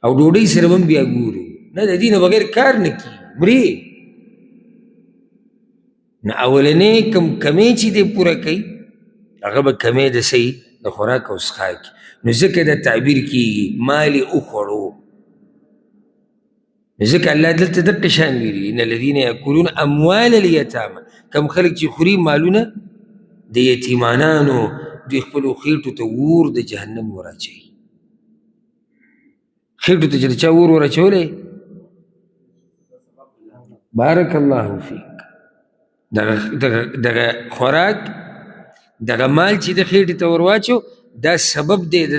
او ډوډۍ سره به هم بیا ګورو نه د دې نه بغیر کار نه کېږي مري نو اولنې کمې چې دی پوره کوي هغه به کمې د صحیح د خوراک او څښاک نو ځکه دا تعبیر کېږي مال یې وخوړو نو ځکه الله دلته دقه شان ویلي ان الذین یأکلون اموال الیتامه کم خلک چې خوري مالونه د یتیمانانو دوی خپلو خېټو ته اور د جهنم وراچوي خېټو ته چې د چا اور وراچولی بارک الله فیک دغه خوراک دغه مال چې د خېټې ته ور واچو دا سبب دی د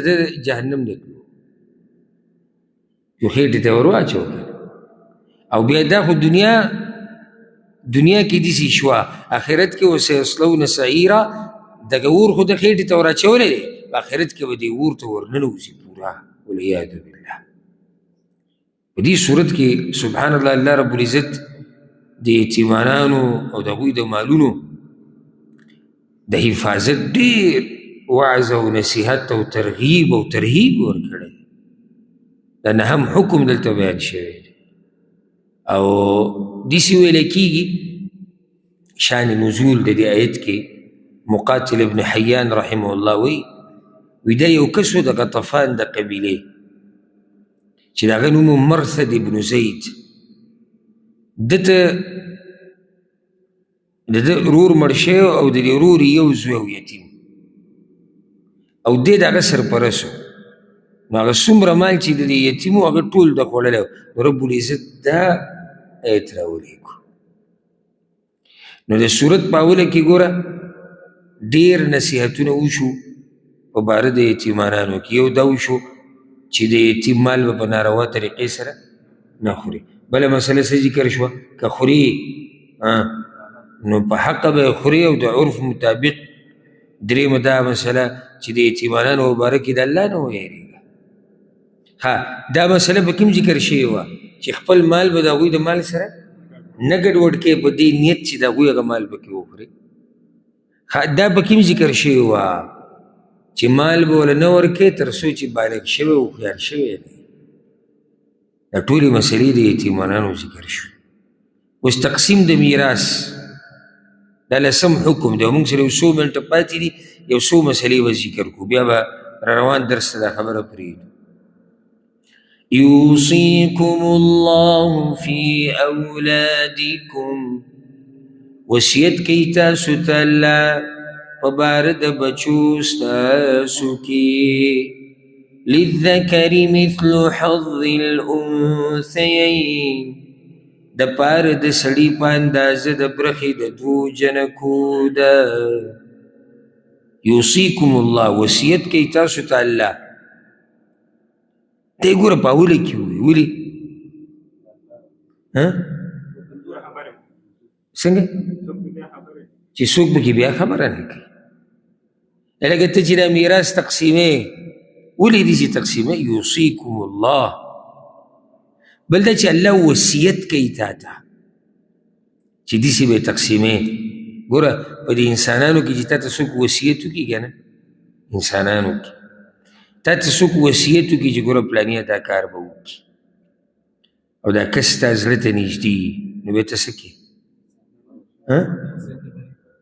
جهنم د تلو یو خېټې ته ور واچو او بیا دا خو دنیا کې داسې شوه آخرت کې وسیصلون سعیرا دغه اور خو د خېټې ته ور اچولی دی په آخرت کې به دې اور ته ورننوځي پوره والعیاذ بالله په دې صورت کې سبحان الله الله رب العزت د یتیمانانو او د هغوی د مالونو د حفاظت ډېر وعظ او نصیحت او ترغیب ورکړی دا نهم حکم دلته بیان شوی او داسې ویلی کېږي شان نزول د دې آیت کې مقاتل ابن حیان رحمه الله وی دا یو کس و د غطفان د قبیلې چې د هغه نوم مرثد ابن زید دته د ده ورور مړ شوی او د دې ورور یو زوی او یتیم او دی د هغه سرپرست و نو هغه څومره مال چې د دې یتیم و هغه ټول ده خوړلی و نو رب العزت دا آیت راولیږو نو د صورت په اوله کې ګوره ډېر نصیحتونه وشو په باره د یتیمانانو کې یو دا وشو چې د یتیم مال به په ناروا طریقې سره نه خوري بله مسله څه ذکر شوه که خوري نو په حقه به خوري او د عرف مطابق درېیمه دا مسله چې د یتیمانانو مبارک د الله نه ویرېږه. ها دا مسله په کوم ذکر شوې وه چې خپل مال به د هغوی د مال سره نه ګډوډ کړې په دې نیت چې د هغوی هغه مال پکې وخوري. دا په کوم ذکر شوې وه چې مال به وله نه ورکوې تر څو چې بالغ شوی او هوښیار شوی دی. دا ټولې مسلې د یتیمانانو ذکر شو. اوس تقسیم د میراث دا لسم حکم دی او موږ سره یو څو منټه پاتې دي، یو څو مسلې به ذکر کړو، بیا به را روان درس ته دا خبره پرېږدو. یوصیکم الله فی اولادکم، وصیت کوي تاسو ته الله په باره د بچو ستاسو کې، للذکر مثل حظ الانثیین، د پاره د سړي په اندازه د برخې د دوو جنکو ده. یوصیکم الله، وصیت کوي تاسو ته الله. دی ګوره په اوله کې ووایي، ولې څنګه چې څوک پکې بیا خبره نه کوي. لکه ته چې دا میراث تقسیمې ولې دې چې تقسیمې یوصیکم الله، بل دا چې الله وصیت کوي تا ته چې داسې به یې تقسیمې. ګوره په دې انسانانو کې چې تا ته څوک وصیت وکړي که نه، انسانانو کې تا ته څوک وصیت وکړي چې ګوره پلانې دا کار به وکړي او دا کس ستا زړه ته نږدې نو بیا ته څه کوې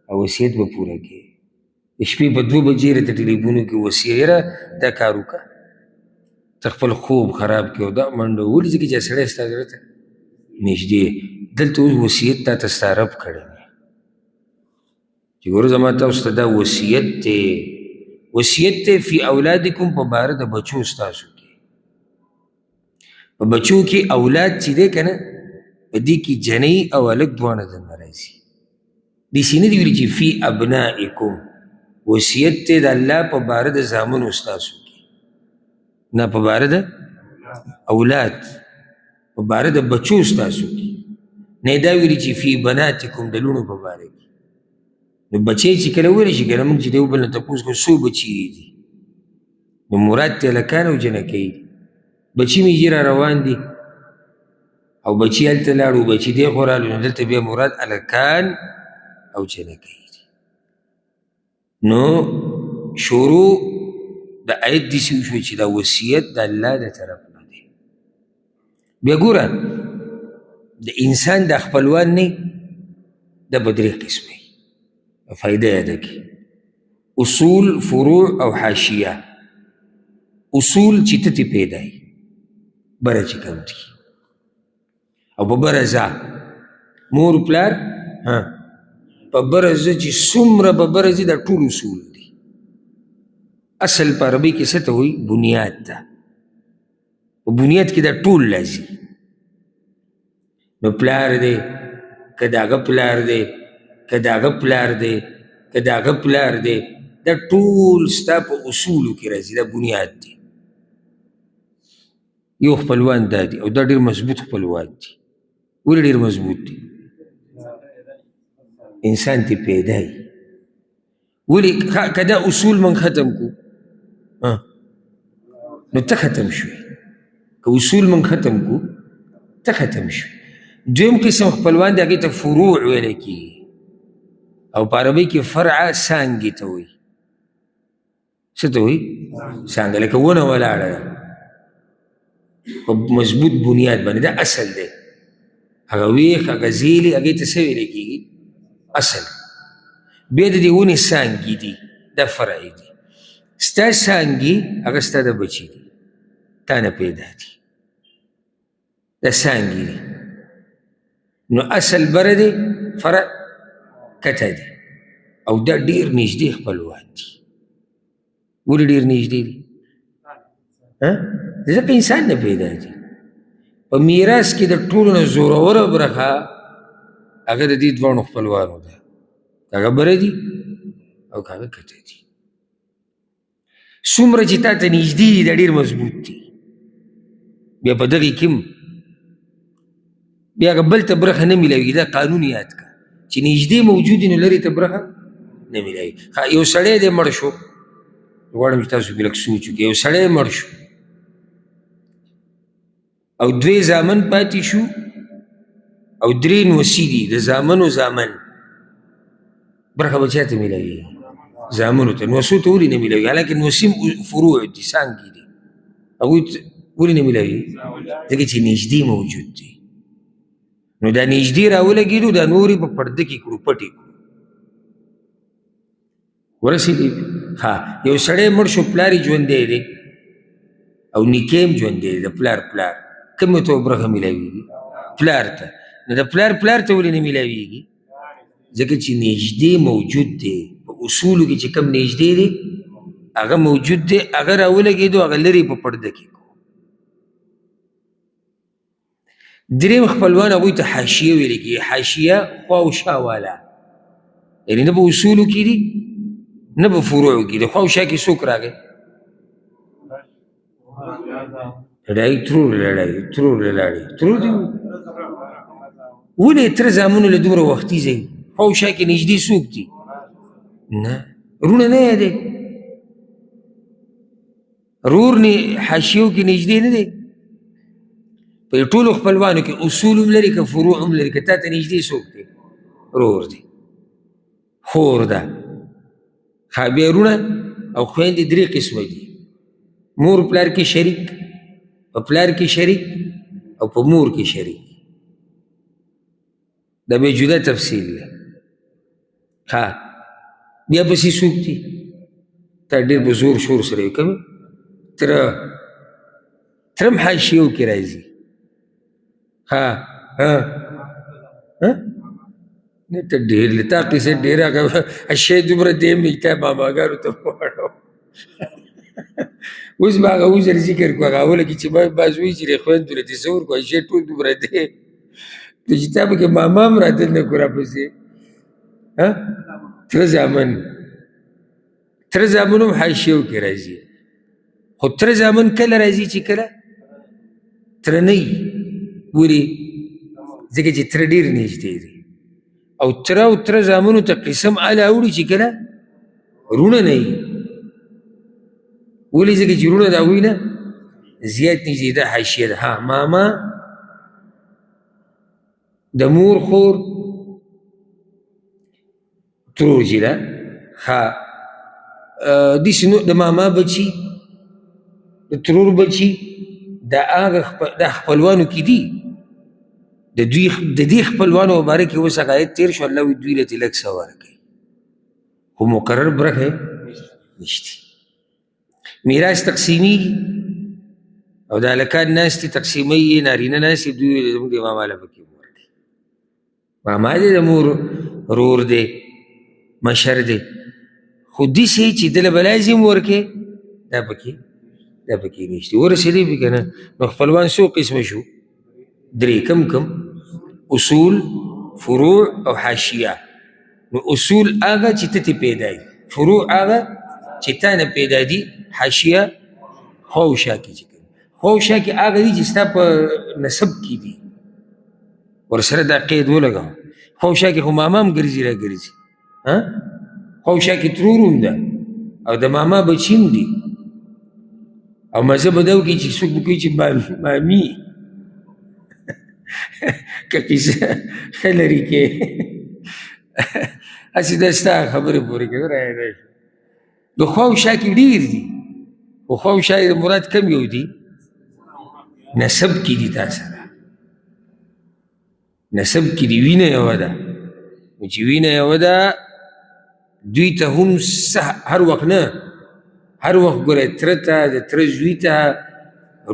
او وصیت به پوره کوې. د شپې په 2 بجې راته ټلیفونو کې وصیت، یاره دا کار وکړه، ته خپل خوب خراب کړې او دا منډه ولې ځکه چې سړی ستا زړه ته نږدې. دلته اوس وصیت تا ته ستا رب کړی دی چې ګوره زما تاسو ته دا وصیت دی، وصیت دی فی اولادکم په باره د بچو ستاسو کې. په بچو کې اولاد چې دی که نه په دې کې جنۍ او هلک دواړه دننه راځي. داسې نه دي ویلي چې فی ابنائکم، وصیت دی د الله په باره د زامنو ستاسو کې، نه په باره د اولاد، په باره د بچو ستاسو کې. نه دا ویلي چې فی بناتکم، د لوڼو په باره کې. نو بچی چې کله ویلی شي که نه، موږ چې د یو بل نه تپوس کوو څو بچي دي، نو مراد ته هلکان او جنکۍ دي. بچي مې جي را روان دي او بچي هلته لاړو، بچي دی خوا رالو، نو دلته بیا مراد هلکان او جنکۍ دي. نو شروع د آیت داسې وشوه چې دا وصیت د الله د طرف نه دی. بیا ګوره د انسان دا خپلوان نه دا به 3 قسمه فایده یاده کی: اصول، فروع او حاشیه. اصول چې ته ترې پیدا یې بره چې کوم دي او په بره ځه مور پلار په بره ځه چې څومره په بره ځي دا ټول اصول دي. اصل په عربي کې څه ته وایي؟ بنیاد ته. په بنیاد کې دا ټول لازم. نو پلار دی که د هغه پلار دی که د هغه پلار دی که د هغه پلار دی، دا ټول ستا په اصولو کې راځي، دا بنیاد دی. یو خپلوان دا دی او دا ډېر مضبوط خپلوان دي. ولې ډېر مضبوط دي؟ انسان تی پیدا یي. ولې که دا اصول من ختم کو نو ته ختم شوې، که اصول من ختم کو ته ختم شوې. دویم قسم خپلوان دی، هغې ته فروع ویلی کېږي او په عربۍ کې فرع څانګې ته وایي. څه ته وایي؟ څانګه، لکه ونه ولاړه ده په مضبوط بنیاد باندې، دا اصل دی. هغه ویښ، هغه زیلې، هغې ته څه ویلی کېږي؟ اصل. بیا د دې ونې څانګې دي، دا فرع دي. ستا څانګې هغه ستا د بچي دي، تا نه پیدا دي، دا څانګې دي. نو اصل بره دی، فرع کته دی او دا ډېر نږدې خپلوان دي. ولې ډېر نږدې دي؟ ځکه انسان نه پیدا دي. په میراث کې د ټولو نه زوروره برخه هغه د دې دواړو خپلوانو ده، هغه بره دي او هغه کته دي. څومره چې تا ته نږدې دي دا ډېر مضبوط دي. بیا په دغې کې بیا هغه بل ته برخه نه میلاوي. دا قانون یاد کړه چې نږدې موجود نو لرې ته برخه نه میلاوي. یو سړی دی مړ شو، غواړم چې تاسو پرې لږ سوچ وکړئ. یو سړی مړ شو او دوی زامن پاتې شو او درې نوسي دي، د زامنو زامن، برخه به چا ته میلاوي؟ زامنو ته. نوسو ته ولې نه میلاوي؟ حالانکې نوسي فروع دي، څانګې دي، هغوی ولې نه میلاوي؟ ځکه چې نږدې موجود دی. نو دا نږدې راولګېدو، دا نور یې په پرده کې کړو، پټ یې کړو. ورسېدې؟ ها، یو سړی مړ شو، پلار یې ژوندی دی او نیکه هم ژوندی دی، د پلار کومې ته برخه میلاویږي؟ پلار ته. نو د پلار ته ولې نه میلاویږي؟ ځکه چې نږدې موجود دی. په اصولو کې چې کوم نږدې دی هغه موجود دی، هغه راولګېدو، هغه لرې په پرده کې. دریم خپلوان هغوی ته حاشیه ویل کېږي. حاشیه خوا او شا والا، یعنې نه په اصولو کې دي نه په فروعو کې دي. خوا او شا کې څوک راغی؟ لړایي ترور لاړې ترور دي. ولې تره زامنو له دومره وختي ځئ؟ خوا او شا کې نږدې څوک دي؟ نه، رونه نه یې دی. رور حاشیو کې نږدې نه دی. په ټولو خپلوانو کې اصول هم لري که فروع هم لري، که تا ته نږدې څوک دی؟ رور دی، خور ده. بیا رونه او خویندې درې قسمه دي. مور پلار کې شریک، په پلار کې شریک او په مور کې شریک. دا بیا جدا تفصیل دی. بیا پسې څوک دي؟ تا ډېر په زور شور سره یې کوي. ترم حاشیو کې راځي. نه ته ډېر تا قصې ډېر هغه شی دومره دی مې تا ماماګانو ته وواړو. اوس به هغه وزر ذکر کړو، هغه اوله کې چې بعض وایي چې خویندو له تصور کړو شی ټول دومره دی، نو چې تا پکې ماما هم راتل نه کړو راپسې. تره زامن هم حاشیو کې راځي. خو تره زامن کله راځي چې کله تره نه وي. ولې؟ ځکه چې تره ډېر نږدې دی. او تره او تره زامنو ته قسم اله اوړي چې کله رونه نه وي. ولې؟ ځکه چې رونه د هغوی نه زیات نږدې ده، حاشیه ده. ماما، د مور خور، ترور چې ده، داسې نو د ماما بچي، د ترور بچي، دا خپلوانو کې دي. د دې خپلوانو مبارک کې اوس هغه آیت تېر شو، الله وایي دوی له ترې لږ څه ورکوي، خو مقرر برخه نشته. میراث تقسیمیږي او د هلکان ناستې تقسیموي، نارینه ناستې، دوی زموږ د ماما له پکې ورکوي. ماما دی د مور رور دی، مشر دی، خو داسې چې دله به لازم ورکوي دا پکې نشته. ورسېدی پې که نه؟ نو خپلوان څو قسمه شو؟ درې. کم اصول، فروع او حاشیه. نو اصول هغه چې ته ترې پیدا دي، فروع هغه چې تا نه پیدا دي، حاشیه خوا او شا کې چې کوي. خوا او شا کې هغه دي چې ستا په نسب کې دي. ورسره دا قید ولګوه. خوا او شا کې خو ماما هم ګرځي را ګرځي. خوا او شا کې ترور هم ده او د ماما بچي هم دي. او مزه به دا وکړي چې څوک به کوي چې مامي که قصه ښه لرې کې هسې دا ستا خبرې پورې کوي. د خوا او شا کې ډېر دي، خو خوا او شا یې مراد کم یو دي؟ نسب کې دي. تا سره نسب کې دي، وینه یوه ده. نو چې وینه یوه ده، دوی ته هم هر وخت نه، هر وخت ګوره تره ته، د تره زوی ته،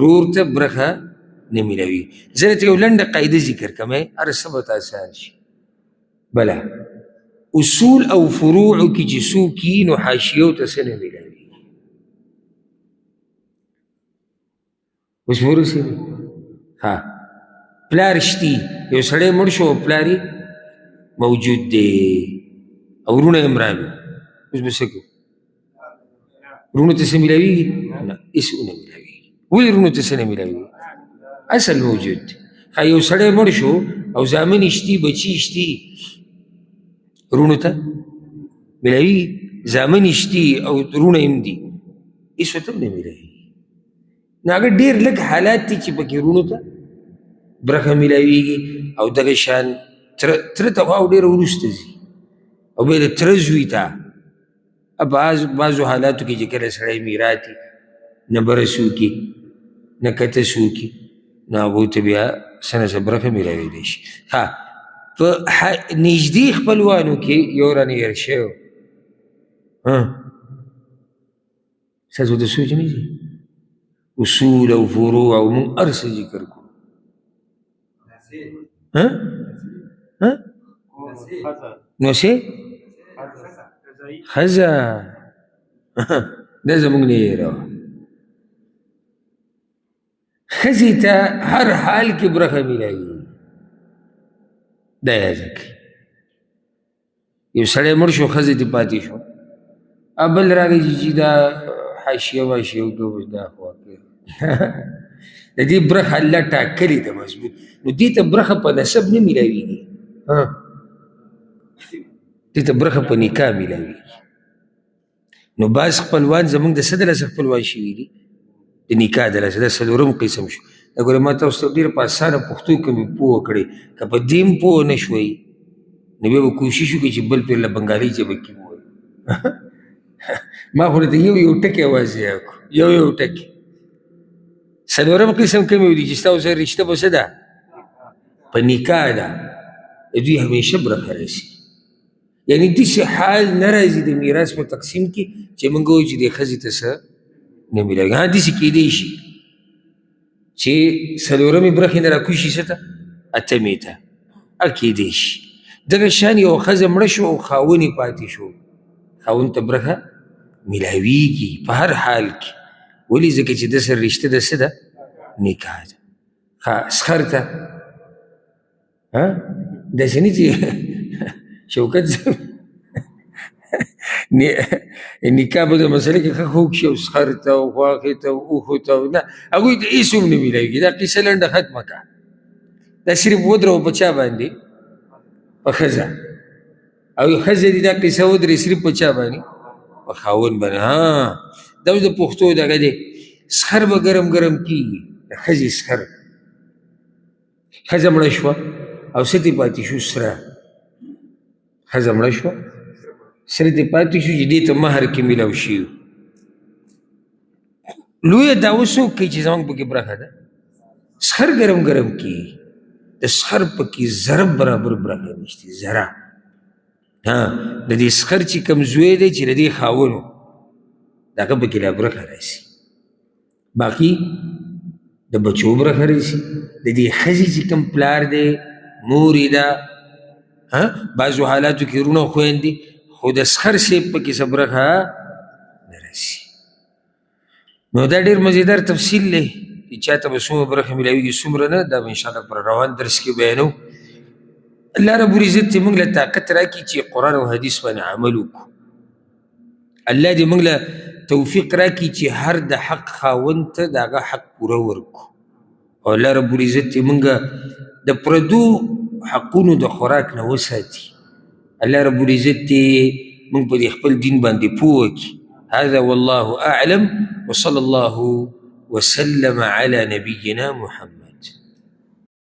رور ته برخه نه میلاوي. زه درته یو لنډه قاعده ذکر کوم، هر څه به ته اسان شي. بله، اصول او فروعو کې چې څوک وي نو حاشیو ته څه نه میلاوي. اوس به ورسېدو. پلار شتي، یو سړی مړ شو او پلار یې موجود دی او وروڼه یې هم راغلي. اوس به څه کوو؟ رونو ته څه میلاویږي؟ نه، هېڅ ونه میلاویږي. ولې رونو ته څه نه میلاویږي؟ اصل موجود دی. یو سړی مړ شو او زامن شتي، بچي شتي، رونو ته میلاوي زامن شتي او رونه هم دي هېڅ ورته هم نه میلاوي نو هغه ډېر لږ حالات دي چې پکې رونو ته برخه میلاویږي او دغه شان تره ته خو او ډېره وروسته ځي او بیا د تره زوی ته بعضو حالاتو کې چې کله سړی میراتي نه برس وکړي نه کتس وکړي نو هغوی ته بیا څه نه څه برخه میلاویدی شي ها په نږدې خپلوانو کې یو رانه هېر شوی ستاسو ته سوچ نه ځي اصول او فروع او مونږ هر څه ذکر کړو نو څه ښځه دا زموږ نه هېروه ښځې ته هر حال کې برخه میلاوي دا یاد کړئ یو سړی مړ شو ښځې دې پاتې شو بل راغی چې دا حاشیه واشیه وکړو دا خوا د دې برخه الله ټاکلې ده مضبوط نو دې ته برخه په نسب نه میلاویږي دې ته برخه په نکاح میلاویږي نو بعض خپلوان زموږ د څه د لاسه خپلوان شوي دي د نکاح د لاسه دا څلورم قسم شو دا ګوره ما تاسو ته ډېره په اسانه پښتو کې مې پوه کړې که په دې هم پوه نه شوئ نو بیا به کوشش وکړئ چې بل پرې له بنګالي ژبه کې ووایي ما خو درته یو ټکی واضح کړو یو ټکی څلورم قسم کوم یو دي چې ستاسو سره رشته به څه ده په نکاح ده د دوی همیشه برخه راشي یعنې داسې حال نه راځي د میراث په تقسیم کې چې موږ وایو چې دې ښځې ته څه نه میلاوي داسې کیدی شي چې څلورمې برخې نه راکوشي څه ته اتمې ته کیدی شي دغه شان یو ښځه مړه شو او خاون یې پاتې شو خاون ته برخه میلاویږي په هر حال کې ولې ځکه چې د سره رشته د څه ده نکاح ده سخر ته داسې نه چې شوکت نکاح به د مسله کې ښه خوږ شي او سخر ته او غواښې ته او اوښو ته نه هغوی ته هېڅ هم نه میلاویږي دا قصه لنډه ختمه کړه دا صرف ودرو په چا باندې په ښځه او ښځه دي دا قصه ودرې صرف په چا باندې په خاون باندې دا اوس د پښتو دغه دی سخر به ګرم ګرم کېږي د ښځې سخر ښځه مړه شوه او څه ترې پاتې شو سره ښځه مړه شوه سره ترې پاتې شو چې دې ته مهر کې میلاو شي لویه دعوه څوک کوي چې زموږ پکې برخه ده سخر ګرم ګرم کېږي د سخر پکې ذره برابر برخه نشته ذره د دې سخر چې کوم زوی دی چې د دې خاونو د هغه پکې لا برخه راشي باقي د بچو برخه راشي د دې ښځې چې کوم پلار دی مور یې ده بعضو حالاتو کې رونه خویندې خو د سخر صاحب پکې څه برخه نه راشي نو دا ډېر مزیدار تفصیل دی چې چاته به څومره برخه میلاویږي څومره نه دا به انشاءالله پر روان درس کې بیانو الله رب العزت دې موږ له طاقت راکړي چې قرآن او حدیث باندې عمل وکړو الله دې موږ له توفیق راکړي چې هر د حق خاوند ته د هغه حق پوره ورکړو او الله رب العزت دې موږ د پردو حقونو د خوراک نه وساتي الله رب العزت دې موږ په دې خپل دین باندې پوه کړي هذا والله أعلم وصلى الله وسلم على نبينا محمد